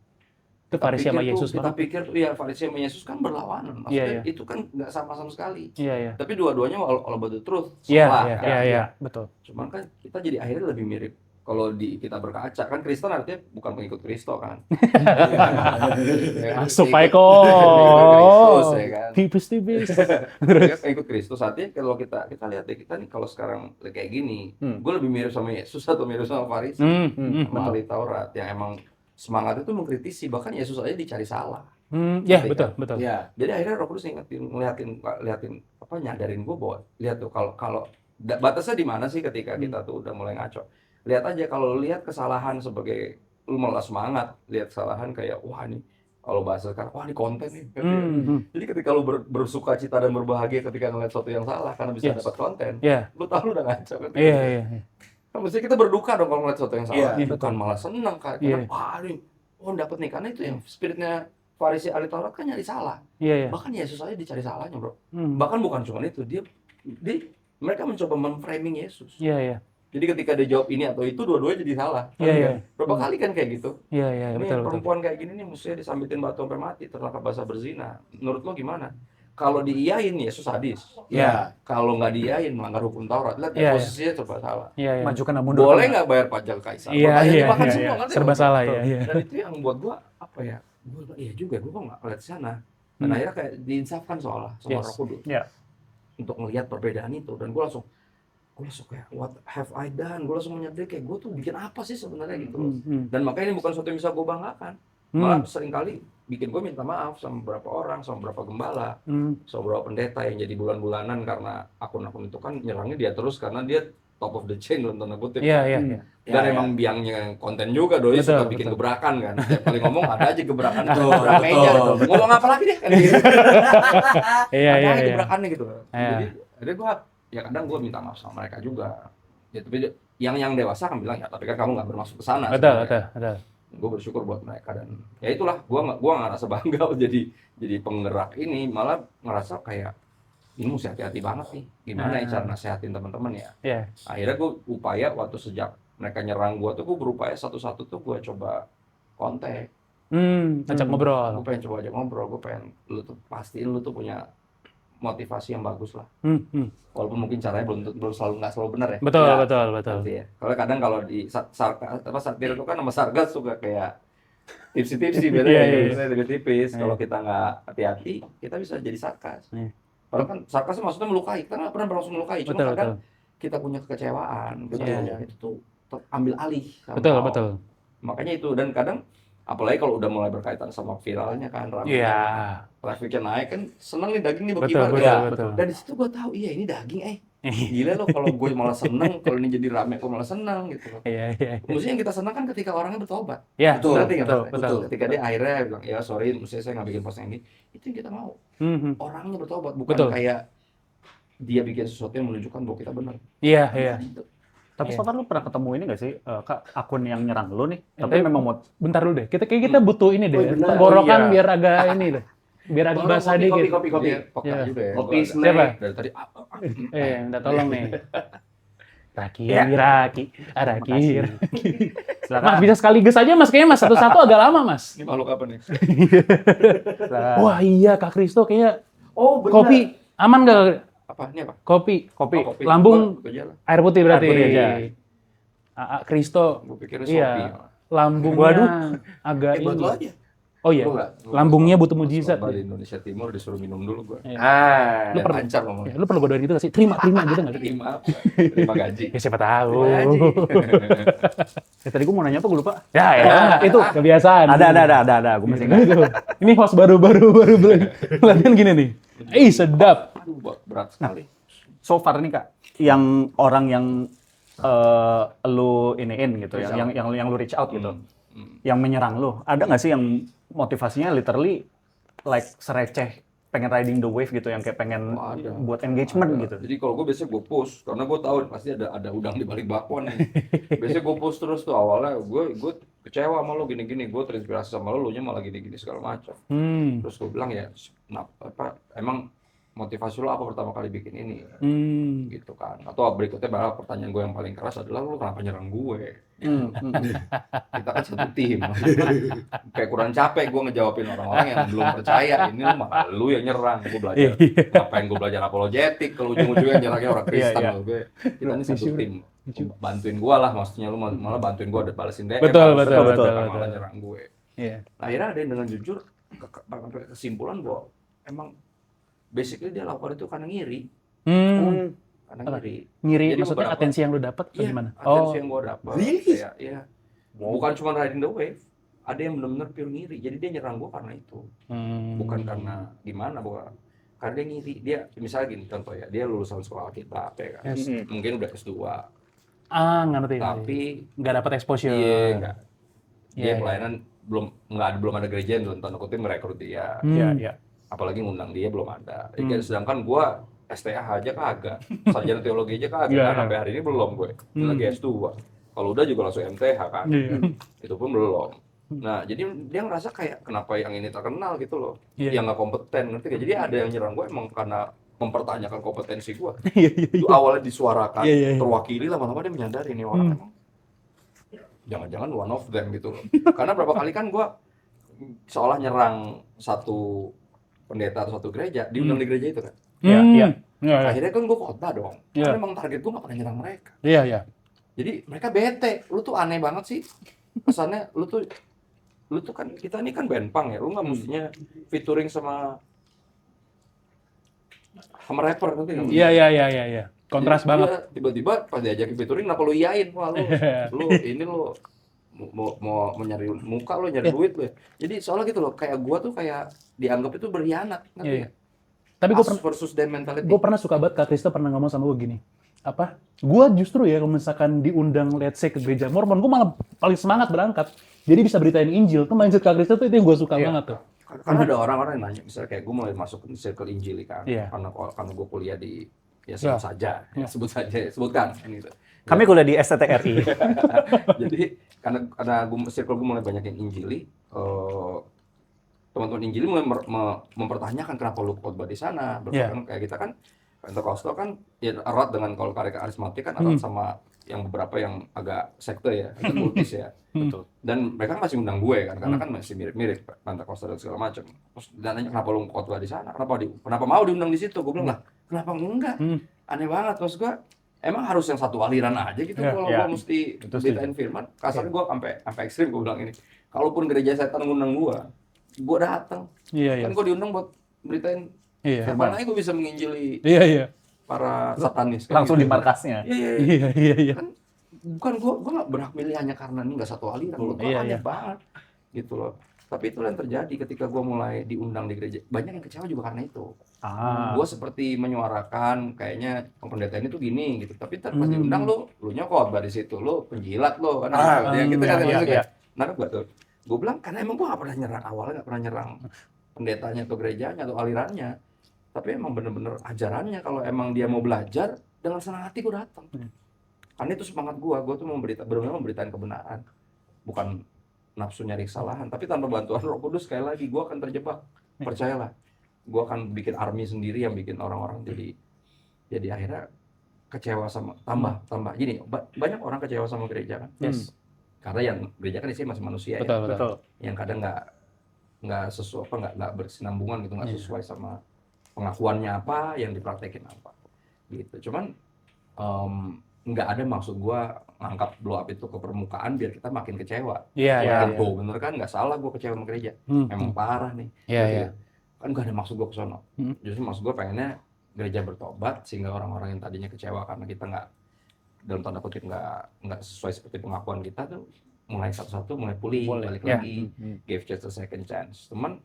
Itu Farisi sama Yesus Kita banget. pikir tuh ya Farisi sama Yesus kan berlawanan. Maksudnya Iya, itu kan nggak sama sama sekali. Iya, iya. Tapi dua-duanya all about the truth. Iya, Salah, iya, kan? iya, betul. Cuman kan kita jadi akhirnya lebih mirip. Kalau kita berkaca kan Kristen artinya bukan pengikut Kristo kan. Masuk Pengikut- Paiko. Kristus ya kan. Tipis-tipis. Ya, pengikut Kristus artinya kalau kita lihat deh, kita nih kalau sekarang kayak gini, gue lebih mirip sama Yesus atau mirip sama Farisi, sama ahli Taurat yang emang semangat itu mengkritisi, bahkan Yesus aja dicari salah. Ya, betul, betul. Ya. Jadi akhirnya Roh Kudus ngeliatin apa, nyadarin gue bahwa lihat tuh kalau batasnya di mana sih ketika kita tuh udah mulai ngaco. Lihat aja, kalau lu lihat kesalahan sebagai lu malah semangat, lihat kesalahan kayak wah nih, kalau bahasa sekarang wah ini konten nih. Jadi ketika lu bersuka cita dan berbahagia ketika ngeliat sesuatu yang salah karena bisa Yes. dapat konten, Iya. lu tahu lu udah ngaco kan. Iya, iya. Kan mesti kita berduka dong kalau ngeliat sesuatu yang salah, Iya, bukan malah seneng kan. Iya. Karena wah ini dapat nih, karena itu yang spiritnya Farisi ahli Taurat kan nyari salah. Iya, iya. Bahkan Yesus aja dicari salahnya, bro. Hmm. Bahkan bukan cuma itu, mereka mencoba memframing Yesus. Iya, iya. Jadi ketika dia jawab ini atau itu, dua-duanya jadi salah. Iya, iya. Berapa kali kan kayak gitu? Iya, iya, Ini betul, betul. perempuan kayak gini nih mestinya disambitin batu sampai mati, tertangkap basah berzina. Menurut lo gimana? Kalau diiyain Yesus sadis. Ya. Kalau nggak diiyain melanggar hukum Taurat. Lihat Iya, iya. posisinya serba salah. Iya, iya. Maju kena mundur. Boleh nggak bayar pajak Kaisar? Iya, Makanya iya, dimakan iya, semua, iya. ngerti Serba nggak? salah, iya, iya. Dan itu yang buat gua apa ya? Gua iya juga, gua kok nggak ngeliat sana. Dan akhirnya kayak diinsafkan sama Yes. Roh Kudus. Iya. Untuk ngelihat perbedaan itu, dan gue langsung kayak what have I done? Gue langsung menyadari kayak gue tuh bikin apa sih sebenarnya gitu loh. Dan makanya ini bukan sesuatu yang bisa gue banggakan. Malah seringkali bikin gue minta maaf sama beberapa orang, sama beberapa gembala, sama beberapa pendeta yang jadi bulan-bulanan karena akun-akun itu kan nyerangnya dia terus karena dia top of the chain dalam tanda kutip. Iya, iya, iya. Dan Ya, emang biangnya konten juga, doi Betul, suka bikin betul. gebrakan kan. Setiap kali ngomong ada aja gebrakan itu, Betul, gebrakan meja. betul. Ngomong apa lagi deh kan gitu. Iya, Ada iya, aja iya. gebrakannya gitu. Iya. Jadi ada gue ya kadang gue minta maaf sama mereka juga. Ya tapi yang dewasa kan bilang ya tapi kan kamu nggak bermaksud ke sana. Betul, betul, betul. Gue bersyukur buat mereka, dan ya itulah gue nggak ngerasa bangga jadi penggerak ini, malah ngerasa kayak ini mesti hati-hati banget nih. Gimana ya cara nasehatin teman-teman ya. Iya. Akhirnya gue upaya waktu sejak mereka nyerang gue tuh gue berupaya satu-satu tuh gue coba kontak. Ajak ngobrol. Gue pengen coba aja ngobrol, gue pengen lu tuh pastiin lu tuh punya motivasi yang bagus lah. Walaupun mungkin caranya belum nggak selalu benar ya. Betul, Ya, betul, betul. Nanti ya. Kalau kadang kalau di satir itu kan sama sargas suka kayak tipsi-tipsi beda Iya, ya, iya, biasanya lebih tipis. Iya. Kalau kita nggak hati-hati, kita bisa jadi sarkas. Iya. Padahal kan sarkas maksudnya melukai, kita nggak pernah berlangsung melukai. Cuma Betul, kadang betul. kita punya kekecewaan, gitu. Iya. Itu tuh ambil alih. Betul, somehow. betul. Makanya itu, dan kadang apalagi kalau udah mulai berkaitan sama viralnya kan, rame. Iya. Trafficnya naik kan, seneng nih daging nih Betul, berkibar. betul, Ya. betul. Dan di situ gue tahu, iya ini daging, gila loh kalau gue malah seneng, kalau ini jadi rame gue malah seneng gitu loh. Iya, iya. Mestinya yang kita senang kan ketika orangnya bertobat. Iya, Betul, Ngerti nggak, betul, Mas? betul. Ketika dia akhirnya bilang, ya sorry, mestinya saya nggak bikin post yang ini. Itu yang kita mau. Orangnya bertobat, bukan Betul. kayak dia bikin sesuatu yang menunjukkan bahwa kita benar. Iya, iya. Nah, itu. Tapi Iya. so far lu pernah ketemu ini nggak sih, Kak, akun yang nyerang lu nih? Tapi memang mau Bentar dulu deh. Kita butuh ini deh. Oh, benar. Tenggorokan Oh, iya. biar agak ini deh. Biar agak basah dikit. Kopi. Dia peka Iya. juga ya. Kopi Gua ada- Siapa? Dari tadi Minta tolong nih. Raki, Ya. Raki. Makasih. Silakan. Mas bisa sekaligus aja Mas. Kayaknya Mas satu-satu agak lama Mas. ini makhluk apa nih? Silakan. Wah iya Kak Kristo kayaknya Oh, benar. kopi aman gak? Apa? Ini apa? Kopi. Kopi. Oh, kopi. Lambung. Gua jalan. Air putih berarti. Air putih aja. Kristo Gue pikirnya Iya. Shopee. lambungnya Waduh. agak Buat ini. lo aja. Oh iya. Lu nggak? Lu Lambungnya pas- butuh pas mujizat. lomba di Indonesia Timur disuruh minum dulu gue. Iya. Ah. Lu pernah- Lancar ngomongnya. Ya, lu perlu gue doain gitu gak sih? Terima gitu gak sih? Terima apa? Terima gaji. Ya siapa tahu. Terima gaji. Tadi gue mau nanya apa gue lupa. Ya, itu kebiasaan. Ada. Gue masih ingat. Itu. Ini host baru latihan gini nih. Sedap. Aduh, berat sekali. So far nih Kak, yang orang yang lu iniin gitu, Reach yang lu reach out gitu, Hmm. yang menyerang lu, ada nggak sih yang motivasinya literally like sereceh pengen riding the wave gitu, yang kayak pengen Oh, ada. buat engagement Ada. gitu? Jadi kalau gue biasanya gue push karena gue tahu pasti ada udang di balik bakwan nih. Biasanya gue push terus tuh awalnya gue kecewa sama lo gini-gini, gue terinspirasi sama lo nya malah gini-gini segala macam. Terus gue bilang ya, emang motivasi lo apa pertama kali bikin ini? Gitu kan. Atau berikutnya malah pertanyaan gue yang paling keras adalah lo kenapa nyerang gue? Kita kan satu tim. Kayak kurang capek gue ngejawabin orang-orang yang belum percaya. Ini lo malah lu yang nyerang. Gue belajar. Ngapain gue belajar apologetik kalau ujung-ujungnya nyerangnya orang Kristen. Iya. Kita ini satu tim. Bantuin gue lah, maksudnya lu malah bantuin gue balesin DM. Betul. Malah nyerang gue. Iya. Nah, akhirnya ada yang dengan jujur sampai kesimpulan bahwa emang basically dia lakukan itu karena ngiri. Karena ngiri. Ngiri Jadi maksudnya beberapa- atensi yang lu dapat atau Iya, gimana? atensi yang gue dapat. Really? Kayak, iya. Bukan cuma riding the wave, ada yang benar-benar pure ngiri. Jadi dia nyerang gue karena itu, bukan karena gimana, bukan. Karena dia ngiri. Dia misalnya gini contoh ya, dia lulusan sekolah Alkitab ya kan. Yes. Mungkin udah S2, Ngerti. tapi nggak dapat exposure. iya enggak. Dia Iya, pelayanan belum ada gereja yang dalam tanda kutip merekrut dia. Iya. Apalagi ngundang dia belum ada. Hmm. Sedangkan gua STH aja kagak, sarjana teologi aja kagak, Iya, kan iya. sampai hari ini belum gue. Lagi S2. Kalau udah juga langsung MTH kan. Iya. Itu pun belum. Nah, jadi dia ngerasa kayak kenapa yang ini terkenal gitu loh. Iya. Yang nggak kompeten, ngerti gak? Jadi ada yang nyerang gue emang karena mempertanyakan kompetensi gue. Iya. Itu awalnya disuarakan, Iya, iya, iya. terwakili, lama-lama dia menyadari nih orang emang jangan-jangan one of them gitu loh. Karena berapa kali kan gue seolah nyerang satu pendeta atau satu gereja, diundang di gereja itu kan. Iya. Akhirnya kan gue khotbah dong. Iya. Karena emang target gue gak pernah nyerang mereka. Iya. Jadi mereka bete. Lu tuh aneh banget sih. Pesannya lu tuh kan, kita ini kan band punk ya. Lu gak mestinya featuring sama rapper nanti nggak? Iya. Kontras Jadi banget. dia tiba-tiba pas diajakin featuring, kenapa lu iyain? Wah lu ini lu mau nyari muka, lu nyari duit lu ya. Jadi soalnya gitu loh, kayak gua tuh kayak dianggap itu berkhianat. Ngerti Iya. nggak? Tapi gue Us versus them mentality. pernah suka banget Kak Kristo pernah ngomong sama gue gini. Apa? Gue justru ya kalau misalkan diundang let's say ke gereja Mormon, gue malah paling semangat berangkat. Jadi bisa beritain Injil. Tuh mindset Kak Kristo tuh itu yang gue suka banget tuh. Karena ada orang-orang yang nanya, misalnya kayak gue mulai masuk ke circle Injili kan, Iya. karena gue kuliah di sebut Iya. saja, Iya. sebutkan kan gitu. Kami kuliah di STTRI. Jadi karena circle gue mulai banyak yang Injili, teman-teman Injili mulai mempertanyakan kenapa lu khotbah di sana. Berkaitan kayak kita kan Pentakosta kan ya erat dengan kalau karismatik kan erat sama yang beberapa yang agak sekte ya, agak kultis ya. Betul. Dan mereka masih undang gue kan, karena kan masih mirip-mirip Pentakosta dan segala macam. Terus dan nanya kenapa lu khotbah di sana? Kenapa mau diundang di situ? Gue bilang lah, kenapa enggak? Aneh banget. Terus gue emang harus yang satu aliran aja gitu kalau gue mesti beritain firman. Kasarnya gue sampai ekstrim gue bilang ini. Kalaupun gereja setan ngundang gue datang. Iya. Kan gue diundang buat beritain firman aja, gue bisa menginjili Iya. para satanis. Kan Langsung gitu. di markasnya. Iya. Kan bukan gue nggak berhak milih hanya karena ini nggak satu aliran. Gue aneh banget gitu loh. Tapi itu yang terjadi ketika gue mulai diundang di gereja. Banyak yang kecewa juga karena itu. Gue seperti menyuarakan kayaknya pendeta ini tuh gini gitu. Tapi ntar pas diundang lu nyokot di situ, lu penjilat lu kan. Gitu kan maksudnya. Nah, gue tuh. Gue bilang karena emang gue nggak pernah nyerang awalnya, nggak pernah nyerang pendetanya atau gerejanya atau alirannya. Tapi emang bener-bener ajarannya, kalau emang dia mau belajar dengan senang hati gue datang. Karena itu semangat gua tuh benar-benar memberitain kebenaran, bukan nafsu nyari kesalahan. Tapi tanpa bantuan Roh Kudus, sekali lagi gua akan terjebak. Percayalah, gua akan bikin army sendiri yang bikin orang-orang jadi akhirnya kecewa sama tambah gini. Banyak orang kecewa sama gereja kan. Yes. Karena yang gereja kan isinya masih manusia ya. Betul. Yang kadang nggak sesuai, nggak berkesinambungan gitu, nggak sesuai sama pengakuannya apa, yang dipraktekin apa gitu. Cuman nggak ada maksud gua ngangkat blow up itu ke permukaan biar kita makin kecewa. Iya. Bener kan, nggak salah gua kecewa sama gereja, emang parah nih. Iya. Kan nggak ada maksud gua ke sono. Justru maksud gua pengennya gereja bertobat sehingga orang-orang yang tadinya kecewa karena kita nggak, dalam tanda kutip, nggak sesuai seperti pengakuan kita tuh, mulai satu-satu mulai pulih, balik lagi, give just a second chance. Teman,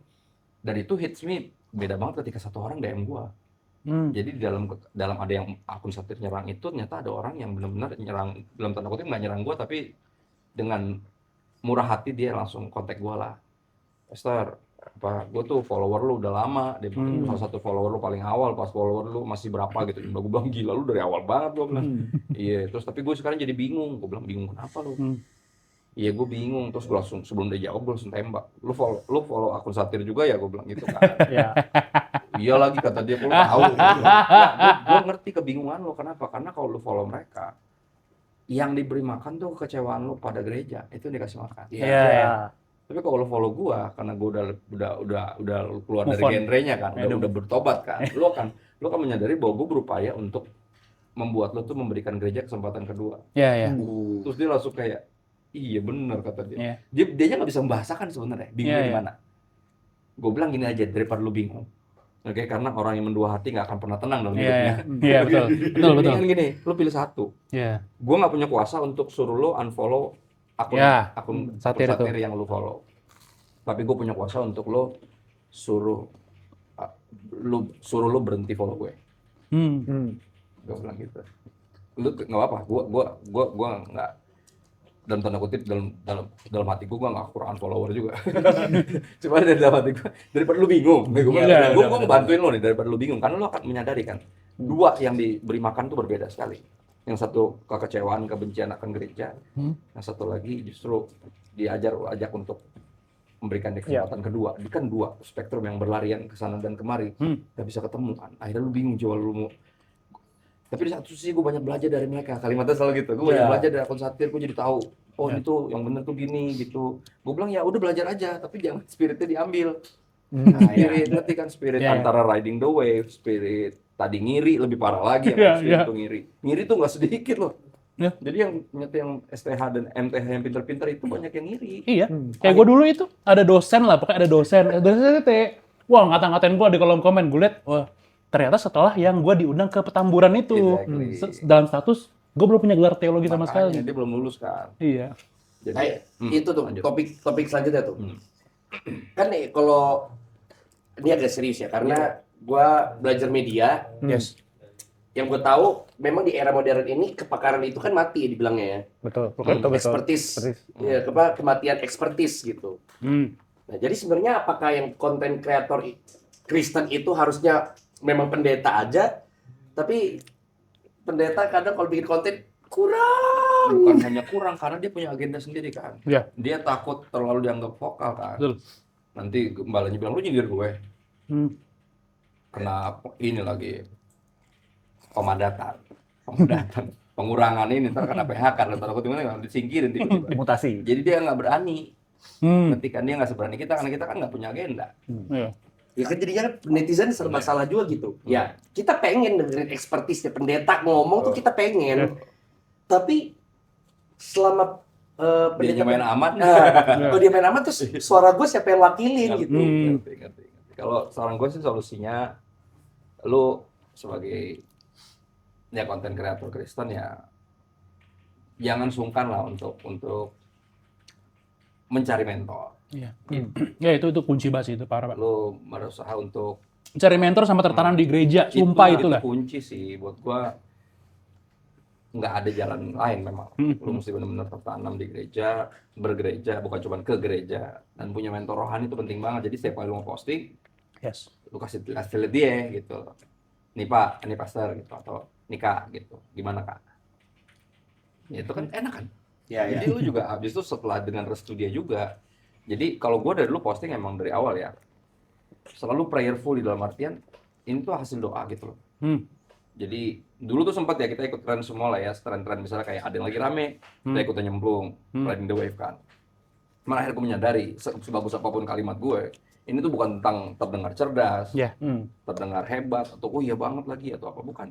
dan itu hits me beda banget ketika satu orang DM gua. Jadi di dalam ada yang akun satir nyerang itu, ternyata ada orang yang benar-benar nyerang, dalam tanda kutip nggak nyerang gua, tapi dengan murah hati dia langsung kontak gua lah. Pastor, gue tuh follower lu udah lama, dia salah satu follower lu paling awal, pas follower lu masih berapa gitu. Gue bilang, gila lu dari awal banget, gue bilang. Iya, terus tapi gue sekarang jadi bingung. Gue bilang, bingung kenapa lu? Iya, gue bingung. Terus gue langsung, sebelum dia jawab, gue langsung tembak. Lu follow akun satir juga ya? Gue bilang gitu kan. Iya lagi, kata dia, lu tahu. Gue ngerti kebingungan lu, kenapa? Karena kalau lu follow mereka, yang diberi makan tuh kekecewaan lu pada gereja, itu yang dikasih makan. Iya. Tapi kalau lo follow gua, karena gua udah keluar dari genrenya kan, udah bertobat kan, lo akan menyadari bahwa gua berupaya untuk membuat lo tuh memberikan gereja kesempatan kedua. Iya. Terus dia langsung kayak, iya bener kata dia. Dia nggak bisa membahasakan sebenarnya, bingungnya di mana. Gua bilang gini aja, daripada lo bingung. Oke, karena orang yang mendua hati nggak akan pernah tenang dalam hidupnya. Iya, betul. Kan gini, lo pilih satu. Iya. Gua nggak punya kuasa untuk suruh lo unfollow akun satir yang lu follow. Tapi gue punya kuasa untuk lo suruh lo berhenti follow gue. Gue bilang gitu. Lu nggak apa-apa. Gue nggak, dalam tanda kutip, dalam hati gue nggak kurang follower juga. Cuma dari dalam hati gue, daripada lu bingung, gue ngebantuin lo nih, daripada lu bingung, karena lo akan menyadari kan, dua yang diberi makan tuh berbeda sekali. Yang satu kekecewaan, kebencian akan gereja, yang satu lagi justru ajak untuk memberikan kesempatan kedua. Ini kan dua spektrum yang berlarian ke sana dan kemari, nggak bisa ketemu kan. Akhirnya lu bingung jual lu mau. Tapi di satu sisi gue banyak belajar dari mereka, kalimatnya selalu gitu. Gue banyak belajar dari akun satir, gue jadi tahu, oh itu yang bener tuh gini gitu. Gue bilang ya udah belajar aja, tapi jangan spiritnya diambil. Spirit, ngerti kan, spirit antara riding the wave, spirit tadi ngiri, lebih parah lagi yang spirit tuh ngiri. Ngiri tuh nggak sedikit loh. Jadi yang STH dan MTH yang pinter-pinter itu banyak yang ngiri. Iya. Kayak gue dulu itu ada dosen lah, pokoknya ada dosen wah ngata-ngatain gue di kolom komen. Gue liat, wah ternyata setelah yang gue diundang ke Petamburan itu, dalam status gue belum punya gelar teologi sama sekali. Dia belum lulus kan. Iya. Jadi itu tuh topik selanjutnya tuh. Kan nih kalau ini agak serius ya, karena gue belajar media. Yang gue tahu, memang di era modern ini kepakaran itu kan mati dibilangnya ya. Betul. Expertise. Ya, kematian expertise gitu. Nah, jadi sebenarnya apakah yang konten kreator Kristen itu harusnya memang pendeta aja, tapi pendeta kadang kalau bikin konten kurang. Bukan hanya kurang, karena dia punya agenda sendiri kan. Dia takut terlalu dianggap vokal kan. Nanti gembalanya bilang, lu nyindir gue. Kena ini lagi. Pemadatan, pengurangan ini, ntar kena PHK, ntar aku tiba-tiba disingkirin tiba-tiba. Dimutasi. Jadi dia nggak berani. Ketika dia nggak seberani kita, karena kita kan nggak punya agenda. Ya kan jadinya netizen serba salah juga gitu. Ya kita pengen dengerin ekspertisnya pendeta ngomong tuh kita pengen. Tapi selama dia main aman. Kalau dia main aman terus suara gue siapa yang wakilin gitu. Ngerti. Kalau saran gue sih solusinya, lu sebagai konten kreator Kristen ya jangan sungkan lah untuk mencari mentor. Ya itu kunci banget itu, parah Pak. Lu berusaha untuk cari mentor sama tertanam di gereja, sumpah itulah. Itu kunci sih buat gua. Nggak ada jalan lain memang. Lu mesti benar-benar tertanam di gereja, bergereja, bukan cuma ke gereja, dan punya mentor rohani itu penting banget. Jadi setiap kali lu mau posting, lu kasih lihat dia gitu. Nih Pak, ini pastor gitu, atau nih Kak gitu. Gimana Kak? Ya, itu kan enak kan. Ya, ya. Jadi lu juga habis itu setelah dengan restu dia juga. Jadi kalau gue dari dulu posting emang dari awal ya selalu prayerful di dalam artian ini tuh hasil doa gitu loh. Jadi dulu tuh sempat ya kita ikut tren semua lah ya, tren-tren misalnya kayak ada yang lagi rame, kita ikutan nyemplung, riding the wave kan. Malah akhirnya gue menyadari, sebagus apapun kalimat gue, ini tuh bukan tentang terdengar cerdas, terdengar hebat, atau oh iya banget lagi, atau apa. Bukan,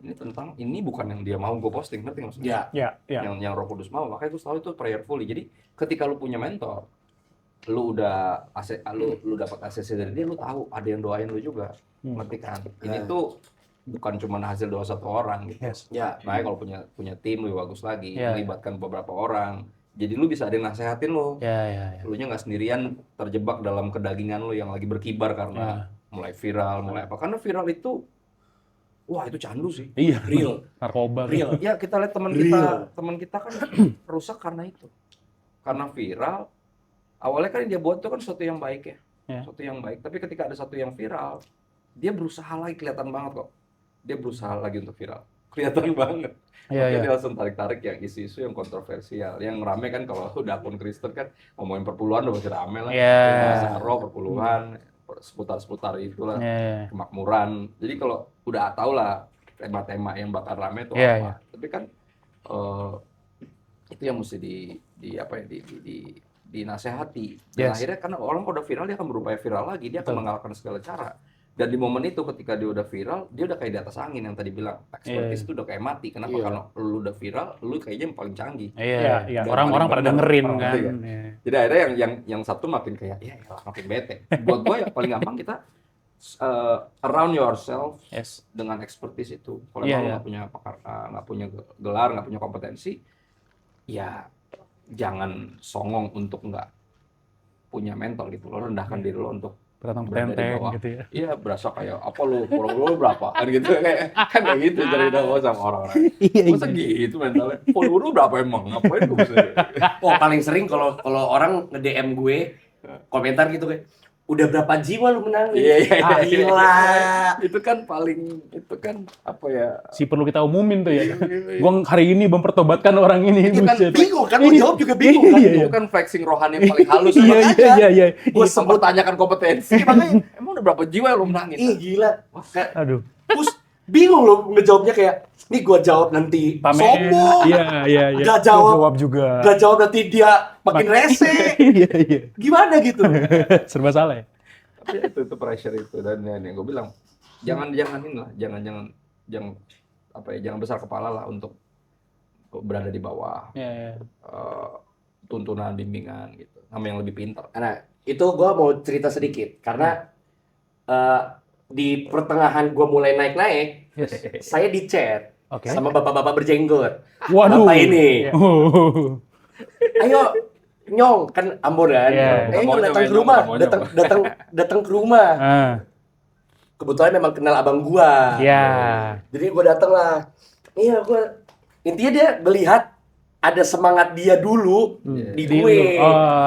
ini bukan yang dia mau gue posting, ngerti maksudnya? Yang Roh Kudus mau, makanya gue selalu itu prayerfully. Jadi ketika lu punya mentor, lu udah lu dapat ACC dari dia, lu tahu ada yang doain lu juga, ngerti kan? Ini tuh bukan cuma hasil doa satu orang gitu. Ya, makanya kalau punya tim lebih bagus lagi, melibatkan beberapa orang. Jadi lu bisa ada yang nasehatin lu. Lu nya nggak sendirian terjebak dalam kedagingan lu yang lagi berkibar karena mulai viral, mulai apa. Karena viral itu, wah itu candu sih. Iya. Real. Narkoba. Real. Ya kita lihat teman kita kan rusak karena itu. Karena viral, awalnya kan yang dia buat itu kan sesuatu yang baik ya. Sesuatu yang baik. Tapi ketika ada satu yang viral, dia berusaha lagi, kelihatan banget kok. Dia berusaha lagi untuk viral. Kelihatan banget. Dia langsung tarik-tarik yang isu-isu yang kontroversial. Yang rame kan kalau udah akun Kristen kan ngomongin perpuluhan udah pasti rame lah. Roh, perpuluhan, seputar-seputar itulah, kemakmuran. Jadi kalau udah tau lah tema-tema yang bakal rame itu apa. Tapi kan itu yang mesti dinasehati. Dan akhirnya karena orang kalau udah viral dia akan berupaya viral lagi, dia akan mengalahkan segala cara. Dan di momen itu ketika dia udah viral, dia udah kayak di atas angin yang tadi bilang. Expertise itu udah kayak mati. Kenapa? Karena lu udah viral, lu kayaknya yang paling canggih. Orang-orang pada dengerin kan. Jadi akhirnya yang satu makin kayak, makin bete. Buat gue yang paling gampang kita around yourself dengan expertise itu. Kalau lu nggak punya nggak punya gelar, nggak punya kompetensi, ya jangan songong untuk nggak punya mentor gitu. Lo rendahkan diri lo untuk berada di bawah gitu ya. Iya, berasa kayak apa lu berapa kan gitu kayak gitu cerita gua sama orang-orang. Masa gitu mentalnya? Follower berapa emang? Ngapain gua bisa? Oh, paling sering kalau orang nge-DM gue komentar gitu kayak udah berapa jiwa lu menangin? Iya. Gila. Itu kan apa ya? Si perlu kita umumin tuh ya. Gua hari ini mempertobatkan orang ini. Itu kan bingung kan, mau jawab juga bingung kan. Itu kan flexing rohani yang paling halus. Iya. Gue sempat tanyakan kompetensi, makanya emang udah berapa jiwa lu menangin? Gila. Aduh. Terus bingung lo ngejawabnya kayak, nih gua jawab nanti sombong. Iya. Gak jawab juga. Gak jawab nanti dia makin rese. Iya. Gimana gitu? Serba salah ya. Tapi itu pressure itu dan yang gue bilang jangan besar kepala lah untuk berada di bawah. Tuntunan bimbingan gitu. Sama yang lebih pintar. Nah, itu gua mau cerita sedikit karena di pertengahan gue mulai naik-naik, saya di chat sama bapak-bapak berjenggot. Waduh. Bapak ini, ayo Nyong, kan Ambon kan, ayo datang ke rumah, datang ke rumah. Kebetulan memang kenal abang gua. Jadi gue datang lah. Iya, intinya dia melihat ada semangat dia dulu di gue,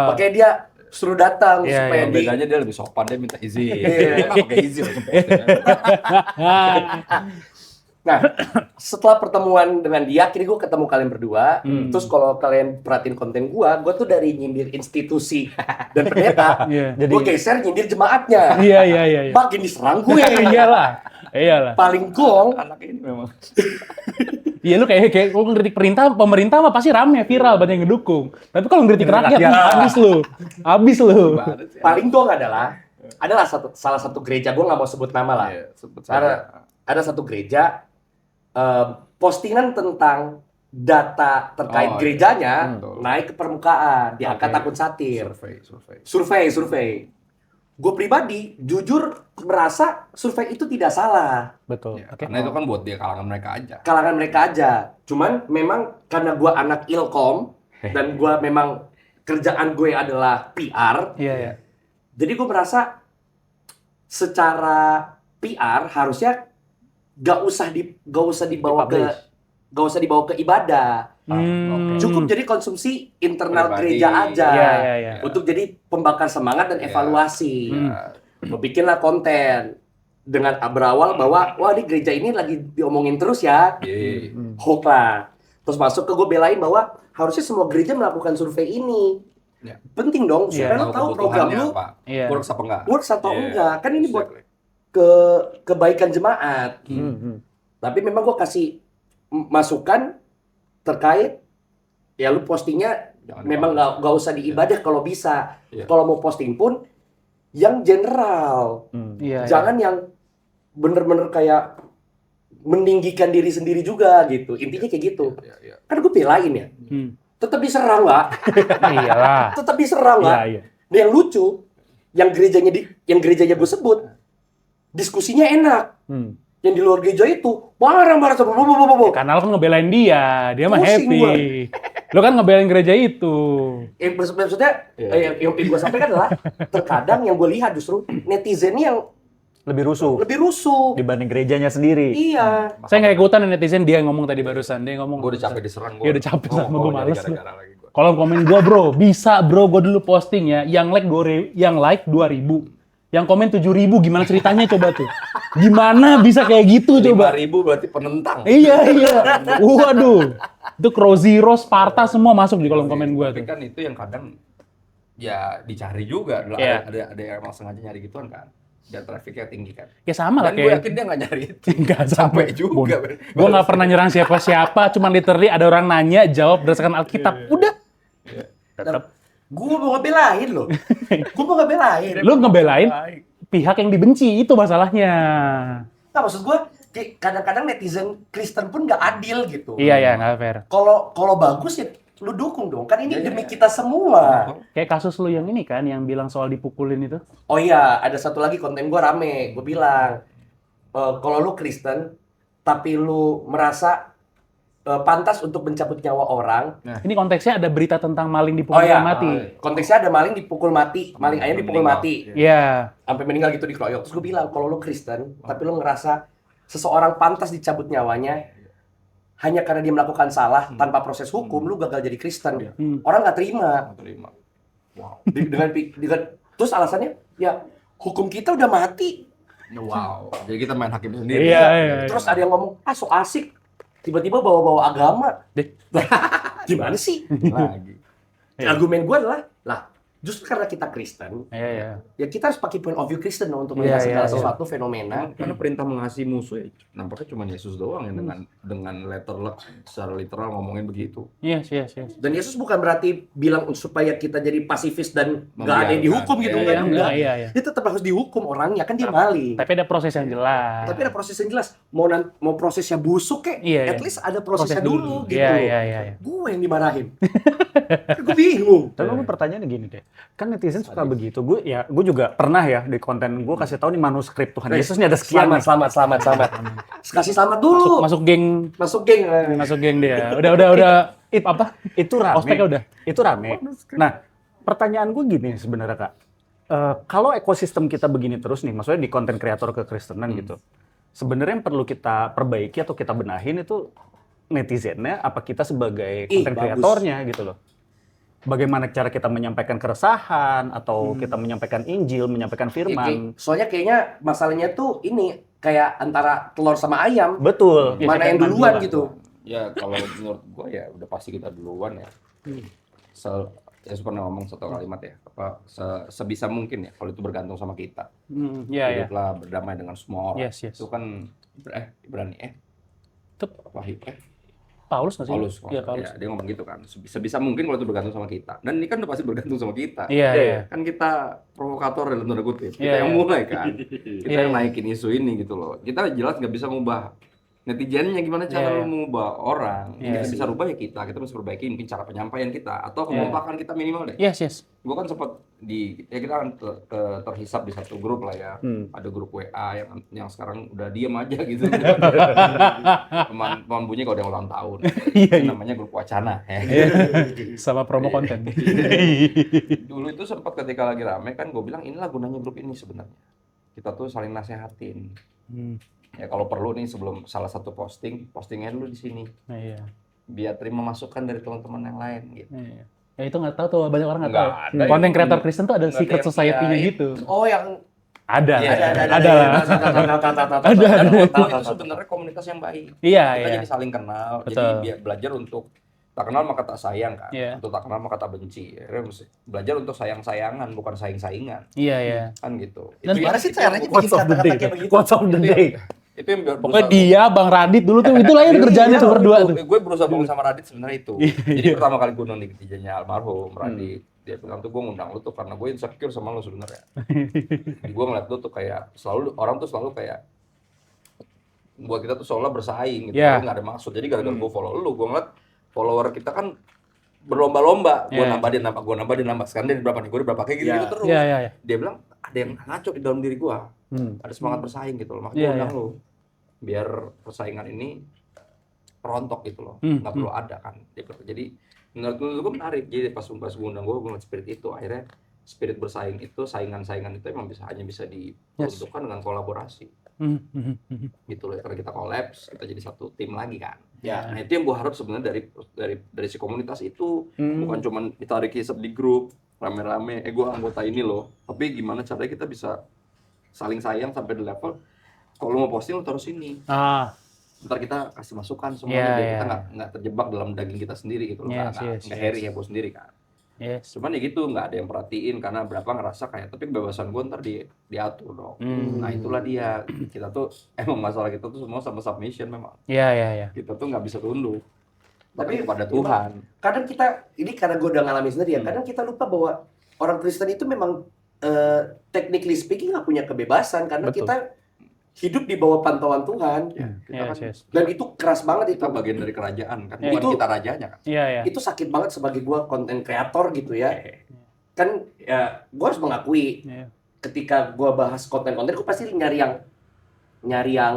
makanya dia suruh datang supaya bedanya dia lebih sopan, dia minta izin. Dia nggak pakai izin. Nah, setelah pertemuan dengan dia, akhirnya gue ketemu kalian berdua. Terus kalau kalian perhatiin konten gue tuh dari nyindir institusi dan pendeta, gue geser nyindir jemaatnya. Iya. Makin diserang gue. Iyalah. Paling gong. Anak ini memang. Iya, lu kayak lu ngeritik pemerintah mah pasti rame, viral, banyak yang ngedukung. Tapi kalau ngeritik rakyat, habis lu. Paling gong adalah salah satu gereja, gue nggak mau sebut nama lah. Karena ada satu gereja postingan tentang data terkait gerejanya naik ke permukaan, diangkat akun satir. Survei. Gue pribadi jujur merasa survei itu tidak salah. Betul. Karena itu kan buat dia kalangan mereka aja. Cuman memang karena gue anak Ilkom dan gue memang kerjaan gue adalah PR. Jadi gue merasa secara PR harusnya gak usah dibawa ke ibadah. Cukup jadi konsumsi internal pribadi. gereja aja. Iya. Untuk jadi pembakar semangat dan evaluasi. Bikinlah konten dengan berawal bahwa wah di gereja ini lagi diomongin terus ya. Hoax lah. Terus masuk ke gue belain bahwa harusnya semua gereja melakukan survei ini. Ya. Penting dong, supaya lo tahu program lu Iya. works apa enggak. works atau enggak. Kan ini buat Exactly. kebaikan jemaat. Tapi memang gue kasih masukan terkait ya lu postingnya Jangan memang nggak usah di ibadah kalau bisa. Iya. Kalau mau posting pun yang general. Iya. Jangan yang bener-bener kayak meninggikan diri sendiri juga gitu. Intinya kayak gitu. Iya. Kan gue belain ya. Tetap diserang lah. Iyalah. Tetap diserang lah. Iya. Nah, yang lucu, yang gerejanya gue sebut, diskusinya enak. Yang di luar gereja itu marah-marah sama Karena lo kan ngebelain dia mah Pusing happy. gua. Lo kan ngebelain gereja itu. Maksudnya yang gue sampaikan adalah terkadang yang gue lihat justru netizen yang Lebih rusuh dibanding dibanding gerejanya sendiri. iya. Saya nggak ikutan netizen, dia yang ngomong tadi barusan. Dia ngomong. Gue udah capek diserang. Iya, udah capek sama gue, males lu. gara-gara lagi gua. Kolom komen gue bro, bisa bro, gue dulu posting ya, yang like 2.000, yang komen 7.000, gimana ceritanya coba tuh? Gimana bisa kayak gitu coba? 5.000 berarti penentang. Iya. Waduh, itu Crow Zero, Sparta semua masuk di kolom komen gue Tapi tuh. kan itu yang kadang ya dicari juga. Iya. Ada yang emang sengaja nyari gituan kan. Dan trafficnya tinggi kan. Ya sama lah Dan gue kayak. yakin dia nggak nyari itu. Nggak Capek sampai juga. Gue nggak pernah nyerang siapa-siapa, cuman literally ada orang nanya, jawab berdasarkan Alkitab. Udah. Tetap. Gue mau ngebelain loh. Gue mau ngebelain. Lu ngebelain pihak yang dibenci, itu masalahnya. Nah, maksud gue kadang-kadang netizen Kristen pun nggak adil gitu. Iya, nggak fair. Kalau bagus ya lu dukung dong. Kan ini demi kita semua. Kayak kasus lu yang ini kan, yang bilang soal dipukulin itu. Oh iya, ada satu lagi konten gue rame. Gue bilang, kalau lu Kristen, tapi lu merasa pantas untuk mencabut nyawa orang. Ini konteksnya ada berita tentang maling dipukul Oh iya, mati. konteksnya ada maling dipukul mati, maling ayam dipukul mati. Iya. Sampai meninggal gitu dikeroyok. Terus gue bilang, kalau lu Kristen, tapi lu ngerasa seseorang pantas dicabut nyawanya, hanya karena dia melakukan salah tanpa proses hukum, lu gagal jadi Kristen. Orang nggak terima. Wow. Dengan terus alasannya, ya hukum kita udah mati. Wow. Jadi kita main hakim sendiri. Iya. Terus ada yang ngomong, so asik. Tiba-tiba bawa-bawa agama. Deh. Gimana sih? Lagi. Argumen gue adalah, justru karena kita Kristen, Iya. ya kita harus pakai point of view Kristen dong untuk melihat segala sesuatu fenomena. Karena perintah mengasihi musuh ya, nampaknya cuma Yesus doang yang dengan letter luck secara literal ngomongin begitu. Yes. Dan Yesus bukan berarti bilang supaya kita jadi pasifis dan nggak ada yang Membiarkan. dihukum gitu Iya, kan? enggak, Enggak. iya. Dia tetap harus dihukum orangnya, kan dia maling. Tapi ada proses yang jelas. Tapi ada proses yang jelas. Mau prosesnya busuk kek, Iya. at least ada prosesnya dulu gitu. Iya. Gue yang dimarahin. Gue bingung. Tapi gue pertanyaannya gini deh, kan netizen suka begitu. Gue juga pernah ya di konten gue kasih tahu nih manuskrip Tuhan Yesus ini ada sekian. Selamat. Kasih selamat dulu. Masuk geng Masuk geng. dia. Udah apa? Itu rame. Ospeknya udah. Itu rame. Nah, pertanyaan gue gini sebenarnya Kak. Kalau ekosistem kita begini terus nih, maksudnya di konten kreator kekristenan gitu. Sebenarnya yang perlu kita perbaiki atau kita benahin itu netizennya, apa kita sebagai konten kreatornya gitu loh. Bagaimana cara kita menyampaikan keresahan atau kita menyampaikan Injil, menyampaikan firman. Soalnya kayaknya masalahnya tuh ini kayak antara telur sama ayam. Betul. Ya, Mana yang segmen duluan duluan. gitu. Ya kalau menurut gua ya udah pasti kita duluan ya. Saya pernah ngomong satu kalimat ya, sebisa mungkin ya kalau itu bergantung sama kita. Iya. Hiduplah berdamai dengan semua orang. Yes. Itu kan Ibrani Itu Wahyu Paulus nggak sih? Paulus. Iya, Paulus. Ya, dia ngomong gitu kan. Sebisa mungkin kalau itu bergantung sama kita. Dan ini kan udah pasti bergantung sama kita. Iya. Kan kita provokator dalam tanda kutip. Kita Iya, yang iya. mulai kan. Kita Iya, yang iya. naikin isu ini gitu loh. Kita jelas nggak bisa mengubah netizennya, gimana cara Iya, lu mengubah orang. Iya, Kita bisa rubah ya kita mesti perbaiki mungkin cara penyampaian kita atau kekompakan kita minimal deh. Yes. Gue kan sempat kita kan terhisap di satu grup lah ya. Ada grup WA yang sekarang udah diem aja gitu. Teman bunyi kalau ada yang ulang tahun. Iya. Itu namanya grup wacana. Sama promo konten. Dulu itu sempat ketika lagi rame kan gue bilang inilah gunanya grup ini sebenarnya. Kita tuh saling nasehatin. Ya kalau perlu nih sebelum salah satu postingnya dulu di sini. Iya. Biar terima masukan dari teman-teman yang lain gitu. Ya itu nggak tahu tuh, banyak orang nggak Nggak tahu. ada Konten yang- kreator Kristen tuh ada nggak secret ada yang society-nya punya gitu. Oh, yang Ada. Iya, Ada. Dan menurut gue itu sebenarnya komunitas yang baik. Iya, Kita iya. jadi saling kenal, Betul. jadi biar belajar untuk tak kenal maka tak sayang kan, Iya. untuk tak kenal maka tak benci. Akhirnya mesti belajar untuk sayang-sayangan, bukan saing-saingan, Iya, iya. kan gitu. Dan Gimana sih caranya bikin Quotes of the kata-kata day. kayak begitu? Quotes of the day. Itu yang biar Pokoknya dia, Bang Radit dulu tuh, itulah yang kerjaannya tuh berdua tuh. Gue berusaha bangun sama Radit sebenarnya itu. Jadi Iya. pertama kali gue undang di ketiganya almarhum Radit, dia bilang tuh gue ngundang lu tuh karena gue insecure sama lu sebenarnya. Gue ngeliat lu tuh kayak selalu orang tuh selalu kayak buat kita tuh seolah bersaing gitu, Yeah. tapi nggak ada maksud. Jadi gara-gara gue follow lu, gue ngeliat follower kita kan berlomba-lomba, gue Yeah. nambah dia nambah. Sekarang dia berapa nih, gue berapa kayak gitu Yeah. terus. Iya, iya, iya. Dia bilang ada yang ngaco di dalam diri gue, ada semangat bersaing gitu loh, makanya Iya, gue undang iya. lu biar persaingan ini rontok gitu loh, Hmm, nggak perlu ada kan. Jadi menurut gue menarik. Jadi pas gue undang gue ngeliat spirit itu, akhirnya spirit bersaing itu, saingan-saingan itu emang hanya bisa diperuntukkan dengan kolaborasi gitu loh. Karena kita kolaps, kita jadi satu tim lagi kan. Ya. Nah itu yang gue harap sebenarnya dari si komunitas itu, bukan cuman ditarik hisap di grup rame-rame, gue anggota ini loh, tapi gimana caranya kita bisa saling sayang sampai di level kalau mau posting lo taruh sini, Ah, ntar kita kasih masukan Iya, semuanya, biar iya. kita nggak terjebak dalam daging kita sendiri gitu loh, Yes, nggak yes. heri heboh sendiri kan. yes. Cuman ya gitu, nggak ada yang perhatiin karena berapa ngerasa kayak, tapi kebebasan gue ntar diatur dong. Nah itulah dia, kita tuh emang masalah kita tuh semua sama submission memang. Iya, iya, iya. Kita tuh nggak bisa tunduk. Tapi Tapi kepada Tuhan. Kadang kita, ini karena gue udah ngalamin sendiri ya, kadang kita lupa bahwa orang Kristen itu memang technically speaking nggak punya kebebasan karena Betul. kita hidup di bawah pantauan Tuhan. Ya, kita Yes, kan yes. Dan itu keras banget itu. kita bagian dari kerajaan kan, Ya. bukan Itu- kita rajanya kan. Iya, iya. Itu sakit banget sebagai gue konten kreator gitu ya. Kan ya gue harus mengakui Iya. ketika gue bahas konten-konten, gue pasti nyari yang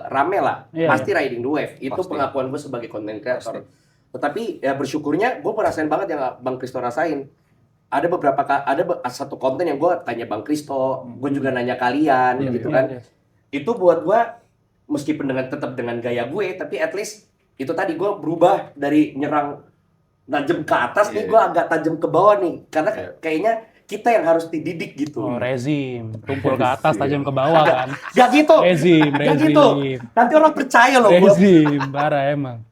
rame lah. Iya, Pasti riding the wave. Itu Pasti. pengakuan gue sebagai konten kreator. Tetapi ya bersyukurnya gue merasain banget yang Bang Kristo rasain. Ada satu konten yang gue tanya Bang Kristo, gue juga nanya kalian Iya, gitu Iya, kan. iya. Itu buat gue meskipun tetap dengan gaya gue, tapi at least itu tadi gue berubah dari nyerang tajam ke atas nih, Iya. gue agak tajam ke bawah nih, karena Iya. kayaknya kita yang harus dididik gitu. Oh, rezim. Tumpul ke atas, tajam ke bawah kan. Gak gitu, Rezim, gak gitu. rezim. Nanti orang percaya loh. Gua. Rezim, parah emang.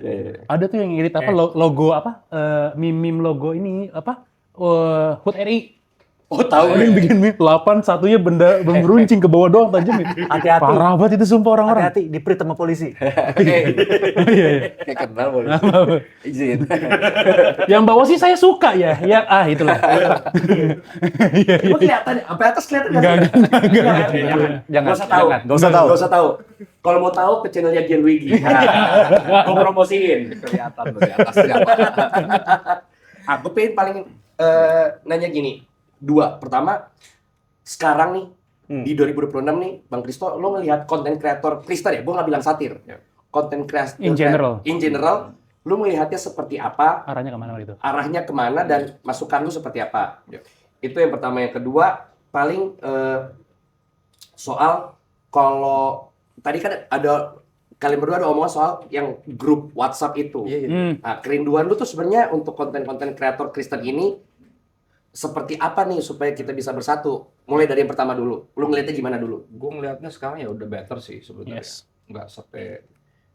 Iya. Ada tuh yang ngirit apa logo apa meme logo ini apa HUT RI. Oh tahu Ada yang bikin meme 8 benda beruncing ke bawah doang tajam. Hati-hati. Parah banget itu sumpah orang-orang. Hati-hati, di sama polisi. Iya, iya. Kayak kenal boleh. Izin. Yang bawah sih saya suka ya. Ya itulah. Iya, iya. Emang kelihatan, sampai atas kelihatan Enggak, nggak? enggak. Jangan, Nggak usah tahu. Nggak usah tahu. Nggak usah tahu. Kalau mau tahu ke channelnya Gianluigi. Gue promosiin. Kelihatan tuh di atas siapa. Aku pengen paling nanya gini. Dua. Pertama, sekarang nih, di 2026 nih, Bang Kristo, lo ngelihat konten kreator Kristen ya? Gue nggak bilang satir. Ya. Konten kreator In general. In general, lo melihatnya seperti apa? Arahnya kemana waktu itu? Arahnya kemana dan masukan lu seperti apa? Ya. Itu yang pertama. Yang kedua, paling soal kalau tadi kan ada kalian berdua ada omongan soal yang grup WhatsApp itu. Iya. Nah, kerinduan lu tuh sebenarnya untuk konten-konten kreator Kristen ini seperti apa nih supaya kita bisa bersatu? Mulai dari yang pertama dulu. Lu ngeliatnya gimana dulu? Gue ngelihatnya sekarang ya udah better sih sebenarnya. Yes.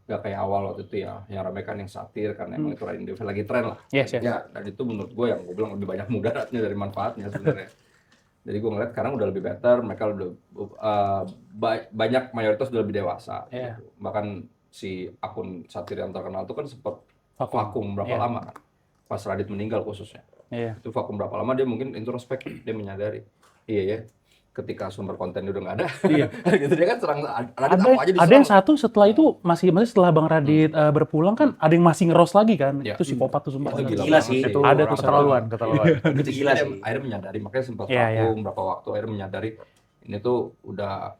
Nggak kayak awal waktu itu ya, yang ramai kan yang satir karena emang itu lagi tren lah. Yes, yes. Ya. Dan itu menurut gue yang gue bilang lebih banyak mudaratnya dari manfaatnya sebenarnya. Jadi gue ngeliat sekarang udah lebih better, mereka udah banyak mayoritas udah lebih dewasa. Iya. Gitu. Bahkan si akun satir yang terkenal itu kan sempat Vakum. vakum berapa Iya. lama kan, pas Radit meninggal khususnya. Iya. Itu vakum berapa lama dia mungkin introspek, dia menyadari. Iya ya, ketika sumber konten udah nggak ada. Iya. gitu dia kan serang Radit apa aja Ada diserang. yang satu setelah itu masih setelah Bang Radit berpulang kan ada yang masih ngeros lagi kan. Iya. Itu psikopat tuh sumpah. Itu Gila sih. Itu Ada tuh keterlaluan. Itu gila Dia sih. akhirnya menyadari, makanya sempat Iya, iya. vakum berapa waktu, akhirnya menyadari ini tuh udah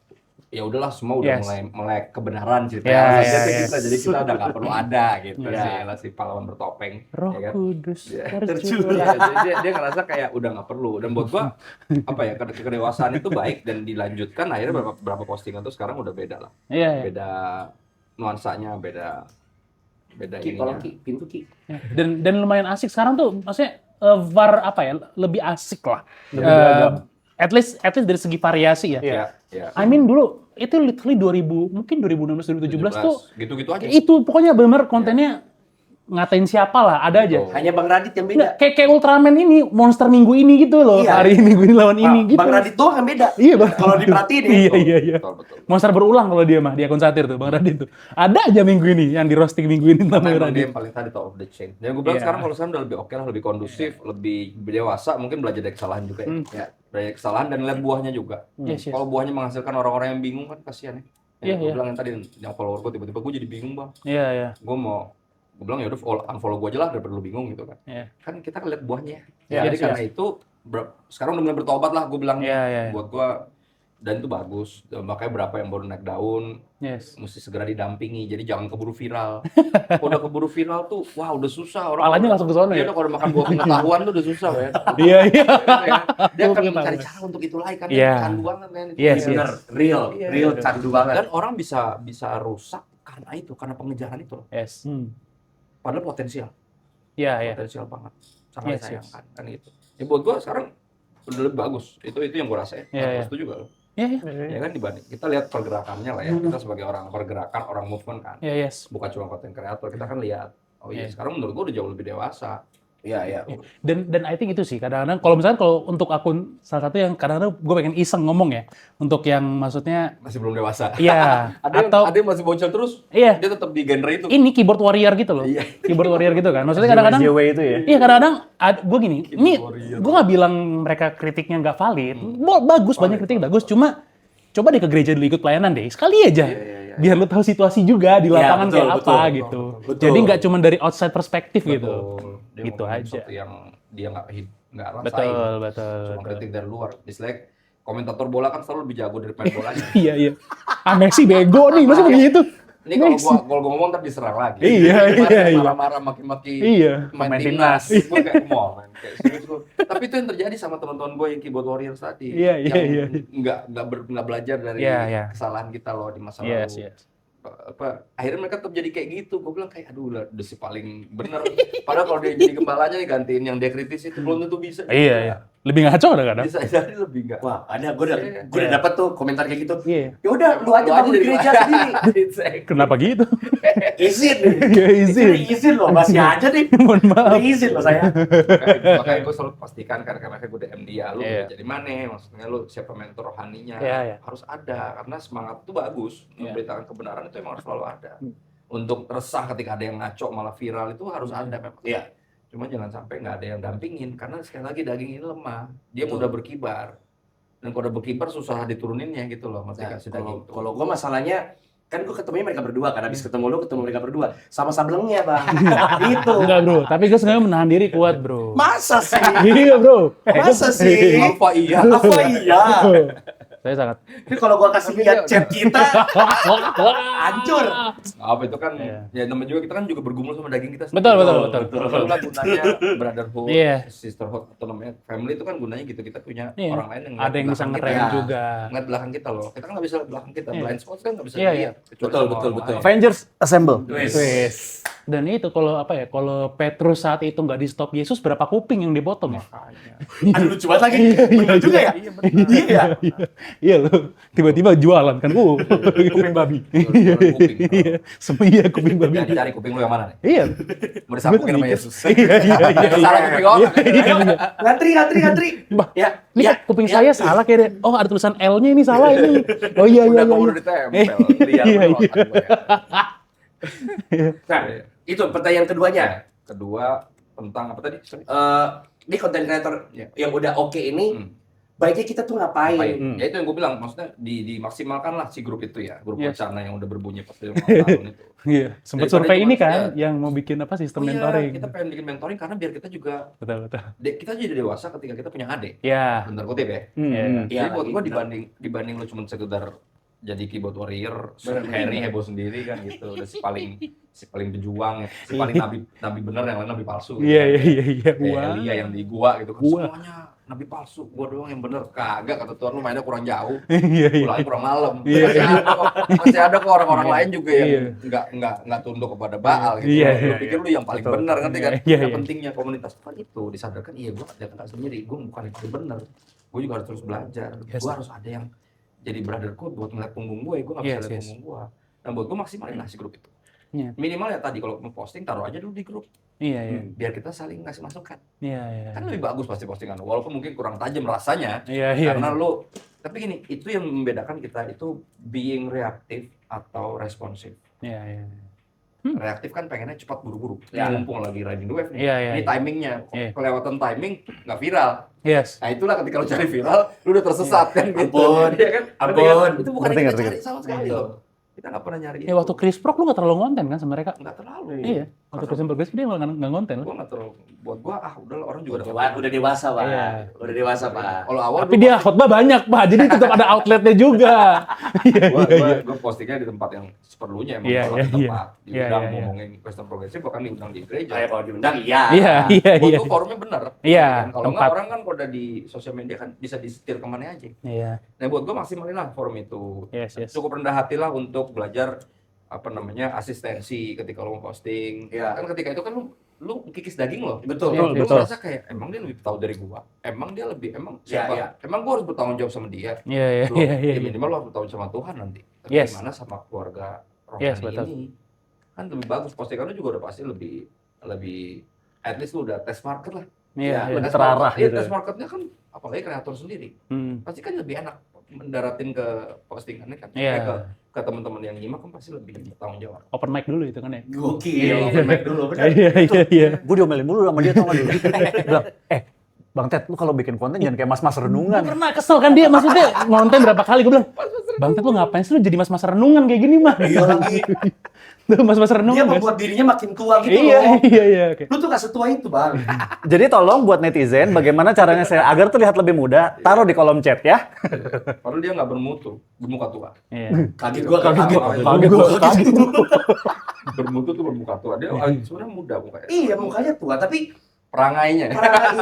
ya udahlah semua udah Yes. mulai melek kebenaran Iya, ceritanya. iya, Jadi iya. jadi kita udah nggak perlu ada gitu Iya. sih, lah si pahlawan bertopeng. Roh ya kan? Kudus Iya. tercurah. Iya, jadi dia ngerasa kayak udah nggak perlu, dan buat gua apa ya, kedewasaan itu baik dan dilanjutkan. Akhirnya berapa postingan tuh sekarang udah beda lah, Iya, iya. beda nuansanya, beda Ki, tolong ininya. Ki, pintu Ki. Dan lumayan asik sekarang tuh maksudnya VAR apa ya lebih asik lah. Lebih beragam. At least dari segi variasi ya. Iya, iya. I mean dulu itu literally 2016 2017 tuh gitu-gitu aja. itu pokoknya benar kontennya ngatain siapa lah, ada aja. Betul. Hanya Bang Radit yang Nggak, beda. kayak Ultraman ini, monster minggu ini gitu loh. Iya. Hari minggu ini lawan ini gitu. Bang Radit doang yang beda. Iya, Bang. Kalau diperhatiin ya. Iya. Betul. Monster berulang kalau dia mah di akun satir tuh, Bang Radit tuh. Ada aja minggu ini yang di roasting minggu ini tentang Bang Karena emang dia Radit. yang paling tadi top of the chain. Dan gue bilang Iya. sekarang kalau sekarang udah lebih oke lah, lebih kondusif, lebih dewasa, mungkin belajar dari kesalahan juga ya. Ya, dari kesalahan dan lihat buahnya juga. Yes. Kalau buahnya menghasilkan orang-orang yang bingung kan kasihan ya. Iya, Gue iya. bilang yang tadi yang follower gue tiba-tiba gue jadi bingung bang. Iya. Gue bilang ya udah unfollow gue aja lah daripada lu bingung gitu kan. Iya. Kan kita lihat buahnya. Iya, Jadi yes, karena itu sekarang udah mulai bertobat lah gue bilang. Iya. Buat gue dan itu bagus. Makanya berapa yang baru naik daun Yes. mesti segera didampingi. Jadi jangan keburu viral. Kalau udah keburu viral tuh, wah udah susah orang. Palanya langsung ke sana Iya, ya? kalau udah makan buah pengetahuan tuh udah susah ya. Iya. Dia akan Buah mencari pengetahuan. cara untuk itu lagi kan. Iya. Candu banget kan. Yes, Iya, Bener, real Iya. candu banget. Dan orang bisa rusak karena itu, karena pengejaran itu loh. Yes. Padahal potensial. Iya. Potensial banget. Sangat Yes, disayangkan kan gitu. Ya buat gua sekarang udah lebih bagus. Itu yang gua rasain. Iya. Aku setuju gak lo? Iya. Ya kan dibanding kita lihat pergerakannya lah ya. Kita sebagai orang pergerakan, orang movement kan. Iya, yes. Bukan cuma konten kreator, kita kan lihat. Oh iya, Iya. sekarang menurut gua udah jauh lebih dewasa. Iya. Dan I think itu sih kadang-kadang kalau untuk akun salah satu yang kadang-kadang gue pengen iseng ngomong ya untuk yang maksudnya Masih belum dewasa. iya Ada yang masih bocil terus, iya dia tetap di genre itu. ini keyboard warrior gitu loh. Iya. Keyboard warrior gitu kan. Maksudnya kadang-kadang JW itu ya. iya kadang-kadang gue gini, ini warrior. gue nggak bilang mereka kritiknya nggak valid. Bagus, banyak kritik bagus, cuma coba deh ke gereja dulu ikut pelayanan deh. Sekali aja. Iya. Biar lu tahu situasi juga di lapangan betul, kayak apa betul, gitu. betul. Jadi nggak cuma dari outside perspektif gitu. Betul. Dia Gitu ngomongin aja. sesuatu yang dia nggak rasain. Betul. Cuma kritik dari luar. Dislike komentator bola kan selalu lebih jago dari pemain bolanya. Iya. Ah Messi bego nih, masa begitu? Ini kalau gua ngomong ntar diserang lagi. Iya. Marah-marah maki-maki Iya. main timnas. Gue kayak mau man. Kayak serius gua. Tapi itu yang terjadi sama teman-teman gue yang keyboard warriors tadi. Iya. Yang nggak belajar dari Iya. kesalahan kita loh di masa Yes. lalu. Akhirnya mereka tetap jadi kayak gitu. Gue bilang kayak aduh lah udah si paling bener. Padahal kalau dia jadi gembalanya nih gantiin yang dia kritis itu belum tentu bisa. Iya. Lebih ngaco kadang-kadang. Bisa jadi lebih enggak. Wah, gue udah dapat tuh komentar kayak gitu. Iya. Ya udah, lu aja bangun jadi gereja sendiri. Kenapa gitu? Izin nih. Ya izin. Izin loh, masih aja nih. Mohon maaf. Izin loh saya. Makanya gue selalu pastikan karena gue DM dia, lu Iya. jadi mana? Maksudnya lu siapa mentor rohaninya? Iya. Harus ada karena semangat itu bagus. Iya. Memberitakan kebenaran itu emang harus selalu ada. Untuk resah ketika ada yang ngaco malah viral itu harus ada memang. Iya. Cuma jangan sampai nggak ada yang dampingin karena sekali lagi daging ini lemah, dia mudah berkibar dan kalau udah berkibar susah dituruninnya gitu loh, mesti Nah, kasih daging. kalau gue masalahnya kan gue ketemunya mereka berdua kan habis ketemu lu ketemu mereka berdua sama sablengnya bang itu Enggak bro, tapi gue sebenarnya menahan diri kuat bro. masa sih Iya bro. masa sih Apa iya? apa iya Saya sangat. ini kalau gue kasih lihat chat kita hancur Apa itu kan Iya. ya namanya juga kita kan juga bergumul sama daging kita. Betul. Kalau kan gunanya brotherhood, Iya. sisterhood atau namanya family itu kan gunanya gitu kita punya Iya. orang lain yang Ada yang bisa ngerem kita. juga. ngeliat belakang kita loh. Kita kan nggak bisa lihat belakang kita. Iya. Blind spot kan nggak bisa Iya, lihat. Kecuali Betul, sama betul, orang betul. lain. Avengers Assemble. Wes. Dan itu kalau kalau Petrus saat itu nggak di stop Yesus, berapa kuping yang dipotong ya? Makanya. aduh lucu banget lagi bener juga ya Iya benar. iya Iya loh, tiba-tiba jualan kan, kuping babi. Kuping. Iya, semua kuping babi. Jadi cari kuping lu yang mana nih? Iya. Mau disapukin sama mikir. Yesus. Iya. Salah kuping orang. ngantri Bah, ya Ini ya kuping saya salah kayak deh. Oh, ada tulisan L-nya ini salah ini. Oh iya. Udah keburu ditempel. Liar Iya. bener otak gue ya. nah itu pertanyaan keduanya Kedua tentang apa tadi? Sorry. ini konten kreator Iya. yang udah oke ini Hmm. baiknya kita tuh ngapain Ngapain? Ya itu yang gue bilang, maksudnya dimaksimalkan lah si grup itu ya, grup Yes. wacana yang udah berbunyi pas ulang tahun itu. Iya, sempat Daripada survei cuma- ini kan ya. yang mau bikin apa sistem Oh iya, mentoring. kita pengen bikin mentoring karena biar kita juga Betul. kita jadi dewasa ketika kita punya adik. Ya. Bener kutip ya. Iya. Iya, Jadi buat lagi, gue benar. dibanding lu cuma sekedar jadi keyboard warrior, Benar, Harry benar. heboh sendiri kan gitu, udah si paling berjuang, si paling nabi bener yang lain nabi palsu. gitu. Iya. Kayak Wah. Elia yang di gua gitu kan, Gua. semuanya nabi palsu, gua doang yang bener. Kagak, kata Tuhan, lu mainnya kurang jauh, Iya. pulangnya kurang malam. Iya. Masih ada kok orang-orang lain juga yang Iya. nggak tunduk kepada Baal gitu. Iya, Lu iya, pikir lu yang paling Betul. benar, ngerti kan? Iya, Nah, iya. pentingnya komunitas kan itu disadarkan, iya gua nggak sendiri, gua bukan yang paling benar. gue juga harus terus belajar. Yes. Gue harus ada yang jadi brotherhood buat ngeliat punggung gue nggak bisa lihat punggung gue. Nah buat gue maksimalin lah si grup itu. Iya. Minimal ya tadi kalau mau posting taruh aja dulu di grup. Iya. Biar kita saling ngasih masukan. Iya. Kan lebih bagus pasti postingan. Walaupun mungkin kurang tajam rasanya. Iya. Karena lu, tapi gini, itu yang membedakan kita itu being reaktif atau responsif. Iya. Reaktif kan pengennya cepat buru-buru. Ya mumpung lagi riding the wave nih. Iya. Ini timingnya. Iya. Kelewatan timing nggak viral. Yes. Nah itulah ketika lu cari viral, lu udah tersesat kan gitu. Ampun. Iya kan? Ampun. Itu bukan yang kita cari sama sekali loh. Kita nggak pernah nyari itu. Waktu Chris Rock lu nggak terlalu ngonten kan sama mereka? Nggak terlalu. Iya. Waktu Chris Rock dia nggak ngonten. Gue nggak terlalu. Buat gue udahlah orang juga Udah dewasa, Pak. Iya. Udah dewasa, Pak. Kalau awal Tapi dia khotbah banyak, Pak. Jadi tetap ada outletnya juga. gue postingnya di tempat yang seperlunya emang. Iya, Kalau iya, di tempat diundang iya. ngomongin Western Progressive bahkan diundang di gereja. Kayak kalau diundang, iya. Iya. Buat gue forumnya bener. Iya, Kalau nggak tempat. orang kan kalau udah di sosial media kan bisa disetir kemana aja. Iya. Nah buat gue maksimalin lah forum itu. Yes. Cukup rendah hati lah untuk belajar asistensi ketika lo mau posting. Iya. Kan ketika itu kan lu kikis daging lo. Betul. Lu Betul. merasa kayak emang dia lebih tahu dari gua. Emang dia lebih siapa? Iya. Emang gua harus bertanggung jawab sama dia. Iya. Ya minimal lo harus bertanggung jawab sama Tuhan nanti. Tapi Yes. gimana sama keluarga rohani Yes, betul. ini? Kan lebih bagus postingan lu juga udah pasti lebih at least lu udah test market lah. Iya. lebih Test terarah market- iya, gitu. test marketnya kan apalagi kreator sendiri. Pasti kan lebih enak mendaratin ke postingannya kan. Iya. Ke teman-teman yang nyimak kan pasti lebih bertanggung jawab. Open mic dulu itu kan ya. Gokil. Open mic dulu, benar. Iya. Gue diomelin mulu sama dia tau gak dulu. Bilang, Bang Ted, lu kalau bikin konten jangan kayak mas-mas renungan. Gue pernah kesel kan dia, maksudnya ngonten berapa kali, gue bilang, Bang Ted lu ngapain sih lu jadi mas-mas renungan kayak gini mah? Iya lagi. Lu mas-mas renungan. Dia guys. membuat dirinya makin tua gitu Iya. loh. Oke. Lu tuh gak setua itu, Bang. Jadi tolong buat netizen, bagaimana caranya saya agar terlihat lebih muda, taruh di kolom chat ya. Padahal dia nggak bermuka tua. Iya. Kaget gua. Bermutu tuh bermuka tua. Dia sebenarnya muda mukanya. Iya, mukanya tua, tapi Perangainya.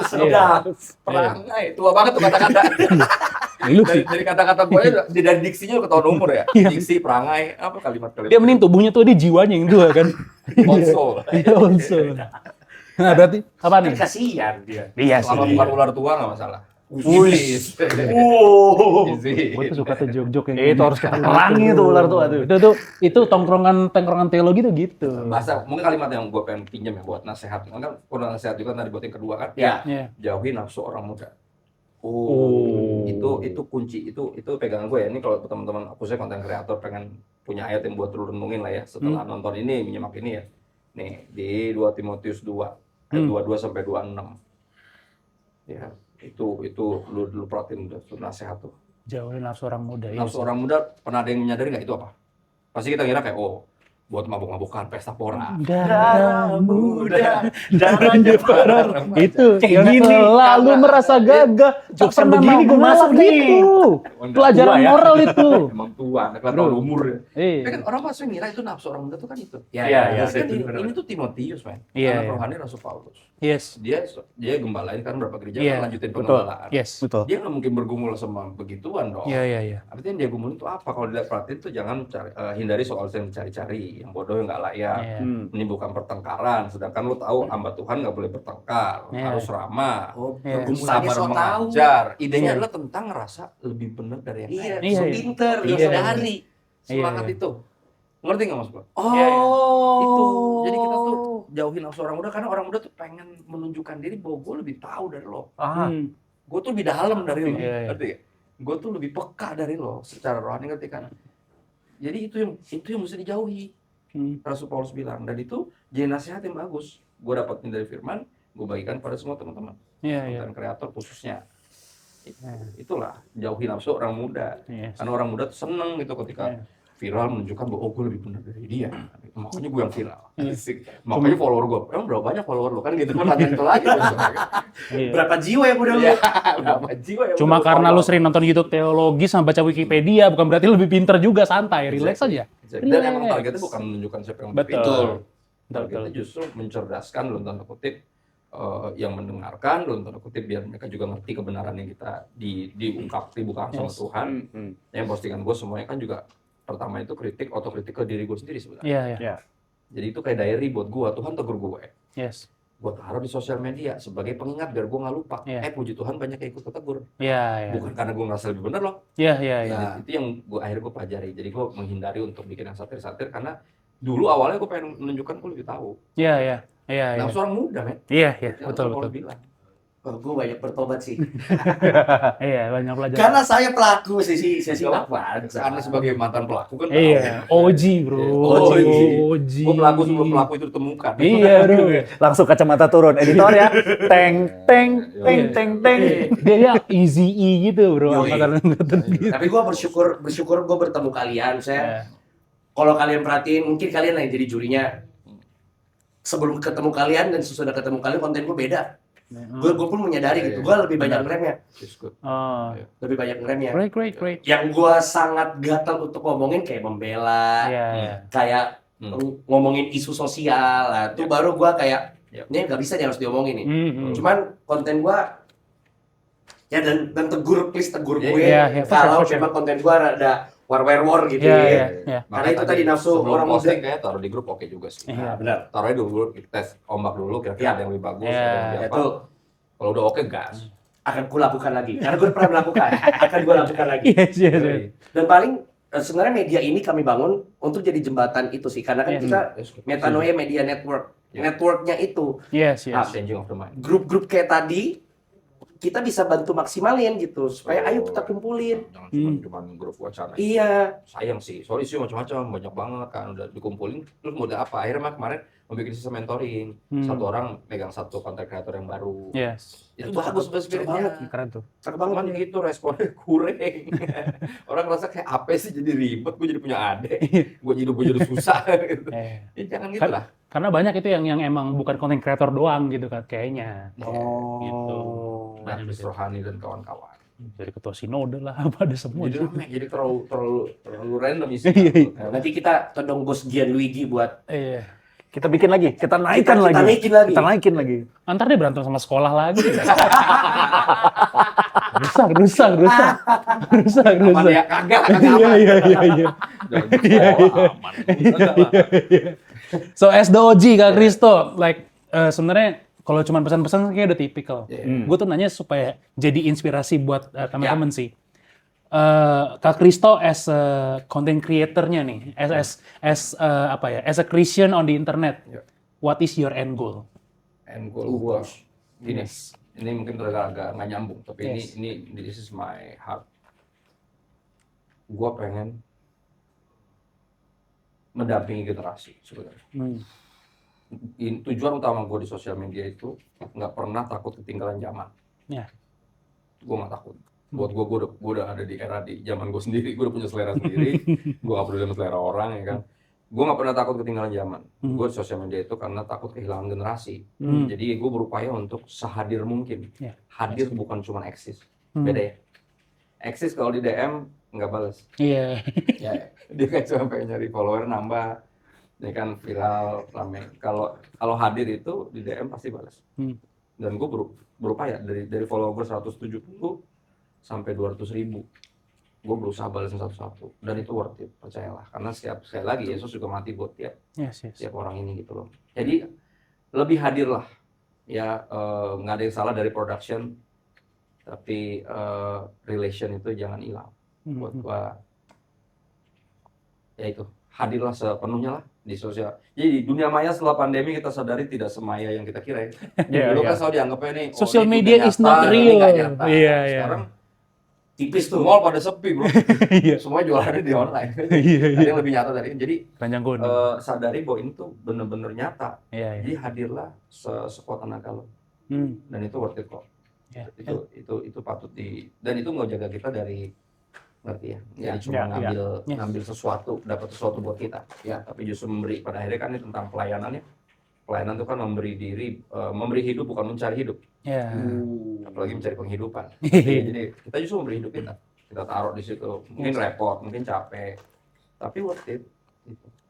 sedap. Perangai. Tua banget tuh kata-kata. Lu sih. Dari kata-kata gue dari diksinya udah ketahuan umur ya. Diksi, perangai, apa kalimat-kalimat. Dia mending tubuhnya tuh dia jiwanya yang dua kan. Also. Iya, also. Nah, berarti apa nih? Kan kasihan dia. Iya Selama bukan ular tua nggak masalah. Wih. Easy. Gue tuh suka tuh jok-jok yang Itu harus kita perangi tuh ular tuh. Aduh. itu tongkrongan teologi tuh gitu. Bahasa mungkin kalimat yang gue pengen pinjam ya buat nasihat. Kan udah nasihat juga tadi buat yang kedua kan. Ya. Iya. Jauhi nafsu orang muda. Oh. Itu kunci, itu pegangan gue ya. Ini kalau teman-teman aku saya konten kreator pengen punya ayat yang buat lu renungin lah ya setelah nonton ini, menyimak ini ya. Nih di 2 Timotius 2 ayat 22 sampai 26. Ya, itu lu perhatiin itu nasihat tuh. Jauhin nafsu orang muda. Nafsu orang muda pernah ada yang menyadari nggak itu apa? Pasti kita kira kayak buat mabuk-mabukan, pesta pora. Darah muda, darahnya para itu Kayak yang gini, selalu merasa gagah. Jokes Tak pernah begini mau gua masuk ngalah nih. gitu. Pelajaran Tua ya. moral itu. Emang tua, karena tahun umur ya. Iya. Kan orang pasti ngira itu nafsu orang muda tuh kan itu. Iya. Kan ini tuh Timotius, man. Iya, Anak iya. rohani Rasul Paulus. Yes. Dia gembalain kan berapa gereja Iya, kan lanjutin betul. pengembalaan. Yes. Betul. Dia nggak mungkin bergumul sama begituan dong. Iya. Artinya dia gumul itu apa? Kalau dilihat perhatiin tuh jangan hindari soal yang dicari-cari, yang bodoh yang nggak layak, Iya. menimbulkan pertengkaran. Sedangkan lu tahu hamba Tuhan nggak boleh bertengkar, Iya. harus ramah, Iya. Pergumulannya sabar so tahu. mengajar. Idenya Iya. adalah tentang ngerasa lebih benar dari yang lain. Iya, Iya, so iya. pinter, Iya. so sadari. Semangat Iya. itu. Ngerti nggak mas gua? Oh. Itu. Jadi kita tuh jauhin nafsu orang muda karena orang muda tuh pengen menunjukkan diri bahwa gue lebih tahu dari lo. Gue tuh lebih dalam dari lo. Iya, iya. Ngerti gak? Gue tuh lebih peka dari lo secara rohani, ngerti kan? Jadi itu yang mesti dijauhi. Rasul Paulus bilang, dan itu jadi nasihat yang bagus. Gue dapetin dari firman, gue bagikan pada semua teman-teman. Iya. Konten kreator khususnya. Itulah, jauhi nafsu orang muda. Yes. Karena orang muda tuh seneng gitu ketika Iya. viral menunjukkan bahwa gue lebih benar dari dia. Makanya gue yang viral. Iya. Makanya follower gue, emang berapa banyak follower lo kan gitu. Pertanyaan itu lagi. Iya. Berapa jiwa yang udah lu? Berapa jiwa ya? Cuma karena lu sering nonton YouTube teologi sama baca Wikipedia, bukan berarti lebih pinter juga, santai, relax aja. Dan emang targetnya bukan menunjukkan siapa yang lebih Betul. pintar. Betul. Targetnya justru mencerdaskan dalam tanda kutip yang mendengarkan dalam tanda kutip biar mereka juga ngerti kebenaran yang kita dibukakan sama Yes. Tuhan. Yang postingan gue semuanya kan juga pertama itu kritik, otokritik ke diri gue sendiri sebenarnya. Iya. Jadi itu kayak diary buat gue, Tuhan tegur gue. Yes. gue taruh di sosial media sebagai pengingat biar gue nggak lupa. Iya. Puji Tuhan banyak yang ikut ketegur. Iya. Bukan karena gue ngerasa lebih bener loh. Iya. Jadi, itu yang akhirnya gue pelajari. Jadi gue menghindari untuk bikin yang satir-satir karena dulu awalnya gue pengen menunjukkan gue lebih tahu. Iya. Nah, seorang muda, men. Iya. Yang Betul. Paul bilang. Oh, gue banyak bertobat sih. Iya, banyak belajar. Karena saya pelaku sesi Gak apa? Karena sebagai mantan pelaku kan. Iya, OG bro. OG. Gue pelaku sebelum pelaku itu ditemukan. Iya bro. Langsung kacamata turun, editor ya. Teng. Dia ya easy E gitu bro. Yoi. Angkatan gitu. Tapi gue bersyukur gue bertemu kalian. Iya. Kalau kalian perhatiin, mungkin kalian yang jadi jurinya. Sebelum ketemu kalian dan sesudah ketemu kalian, konten gue beda. Gue pun menyadari gitu. Gue lebih banyak ngeremnya. Oh, Lebih banyak ngeremnya. great. Yang gue sangat gatal untuk ngomongin kayak membela, Iya. kayak ngomongin isu sosial. Nah, itu baru gue kayak, ini nggak bisa nih harus diomongin nih. Cuman konten gue, ya dan please tegur gue. Iya, Kalau for sure. memang konten gue ada war gitu. Iya. Karena itu tadi nafsu sebelum orang muda. posting kayak taruh di grup oke juga sih. Iya. Benar. Taruhnya dulu kita tes ombak dulu kira-kira ada yang lebih bagus, Iya. ada yang lebih apa. Itu Kalau udah oke gas. akan kulakukan lagi. Karena gue pernah melakukan. Akan gue lakukan lagi. Yes. Dan paling sebenarnya media ini kami bangun untuk jadi jembatan itu sih. Karena kan kita Metanoia Media Network. Networknya itu Yes. Changing of the mind. grup-grup kayak tadi kita bisa bantu maksimalin gitu supaya ayo kita kumpulin. Jangan cuma grup wacana. Iya. Sayang sih. Sorry sih macam-macam banyak banget kan udah dikumpulin. Terus mau apa? Akhirnya kemarin membuat sistem mentoring. Satu orang megang satu content creator yang baru. Yes. Itu bagus spiritnya. Keren tuh. Cakep banget. Cuman gitu responnya kurang. Orang ngerasa kayak apa sih jadi ribet, gue jadi punya adik, gue jadi susah gitu. Ya, jangan gitu lah. Karena banyak itu yang emang bukan content creator doang gitu kan kayaknya. Oh. Banyak Nafis Rohani dan kawan-kawan. Dari ketua sinode lah, apa ada semua. Jadi rame, jadi terlalu random isi. Nah, nanti kita todong bos Gianluigi buat Iya. Kita bikin lagi, kita naikkan kita lagi. naikin lagi. Antar dia berantem sama sekolah lagi. rusak. Aman ya, kagak aman. Iya. Aman. So as the OG Kak Kristo, like sebenarnya kalau cuma pesan-pesan kayak udah tipikal. Gue tuh nanya supaya jadi inspirasi buat teman-teman sih. Kak Kristo as a content creator-nya nih, as a Christian on the internet, what is your end goal? End goal gue gini, ini mungkin agak nggak nyambung, tapi ini this is my heart. Gue pengen mendampingi generasi sebenarnya. Tujuan utama gue di sosial media itu nggak pernah takut ketinggalan zaman. Gue nggak takut. Buat gue udah ada di era di zaman gue sendiri, gue udah punya selera sendiri, gue nggak peduli sama selera orang ya kan. Gue nggak pernah takut ketinggalan zaman. Gue di sosial media itu karena takut kehilangan generasi. Jadi gue berupaya untuk sehadir mungkin. Hadir bukan cuma eksis. Beda ya. Eksis kalau di DM nggak balas. Iya. Dia kan cuma pengen nyari follower nambah. Ini kan viral, rame. Kalau hadir itu di DM pasti balas. Dan gue berupaya dari follower gue 170 sampai 200.000. Gue berusaha balasin satu-satu. Dan itu worth it, percayalah. Karena sekali lagi Yesus juga mati buat tiap orang ini gitu loh. Jadi lebih hadir lah. Ya nggak ada yang salah dari production. Tapi relation itu jangan hilang. Buat gue ya itu. Hadirlah sepenuhnya lah di sosial. Jadi di dunia maya setelah pandemi kita sadari tidak semaya yang kita kira. Dulu kan selalu dianggapnya nih Social media is not real. Iya. Sekarang tipis tuh. mall pada sepi bro. Semua jualannya di online. Ada yang lebih nyata dari ini. Jadi sadari bahwa ini tuh bener-bener nyata. Jadi hadirlah sekuat tenaga lo. Dan itu worth it kok. Itu patut dan itu nggak jaga kita dari ngerti ya. Jadi cuma ngambil sesuatu, dapat sesuatu buat kita. Tapi justru memberi. Pada akhirnya kan ini tentang pelayanannya. Pelayanan itu kan memberi diri, memberi hidup bukan mencari hidup. Apalagi mencari penghidupan. Jadi kita justru memberi hidup kita. Kita taruh di situ. Mungkin repot, mungkin capek. Tapi worth it.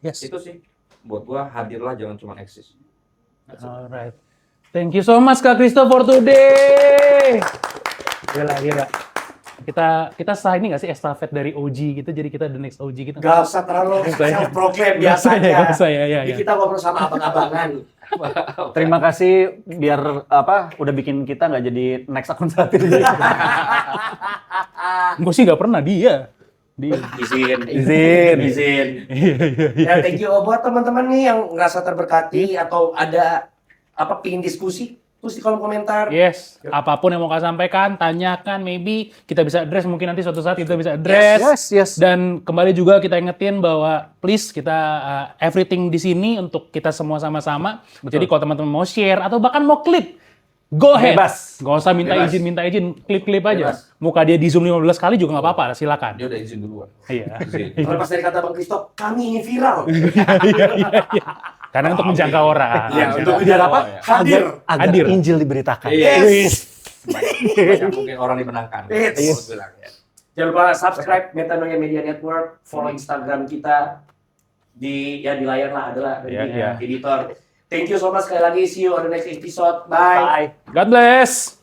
Itu sih. Buat gua hadirlah jangan cuma eksis. Alright. Thank you so much Kak Kristo for today. Gila. Kita sah ini nggak sih estafet dari OG gitu, jadi kita the next OG gitu. Gak usah terlalu self-proclaim Nggak usah ya, biasanya. nggak usah ya. Jadi kita ngobrol sama abang-abangan. Terima kasih biar udah bikin kita nggak jadi next akun satir. Gue sih nggak pernah dia. Izin. Ya, thank you buat teman-teman nih yang ngerasa terberkati atau ada pingin diskusi, terus di kolom komentar. Yes, apapun yang mau kalian sampaikan, tanyakan, maybe kita bisa address, mungkin nanti suatu saat kita bisa address. Yes. Dan kembali juga kita ingetin bahwa please kita everything di sini untuk kita semua sama-sama. Jadi kalau teman-teman mau share atau bahkan mau klip, go ahead. Bebas. Gak usah minta izin, klip-klip aja. Muka dia di Zoom 15 kali juga nggak apa-apa, silakan. Dia udah izin duluan. Iya. Kalau pas dari kata Bang Kristo, kami ingin viral. Iya. Karena untuk menjangkau orang. Ya, untuk biar apa? Hadir. Agar Hadir. Injil diberitakan. Yes. Banyak mungkin orang dimenangkan. Yes. Kalau bilang, ya. Jangan lupa subscribe Metanoia Media Network, follow Instagram kita di layar lah adalah Iya. editor. Thank you so much sekali lagi. See you on the next episode. Bye. Bye. God bless.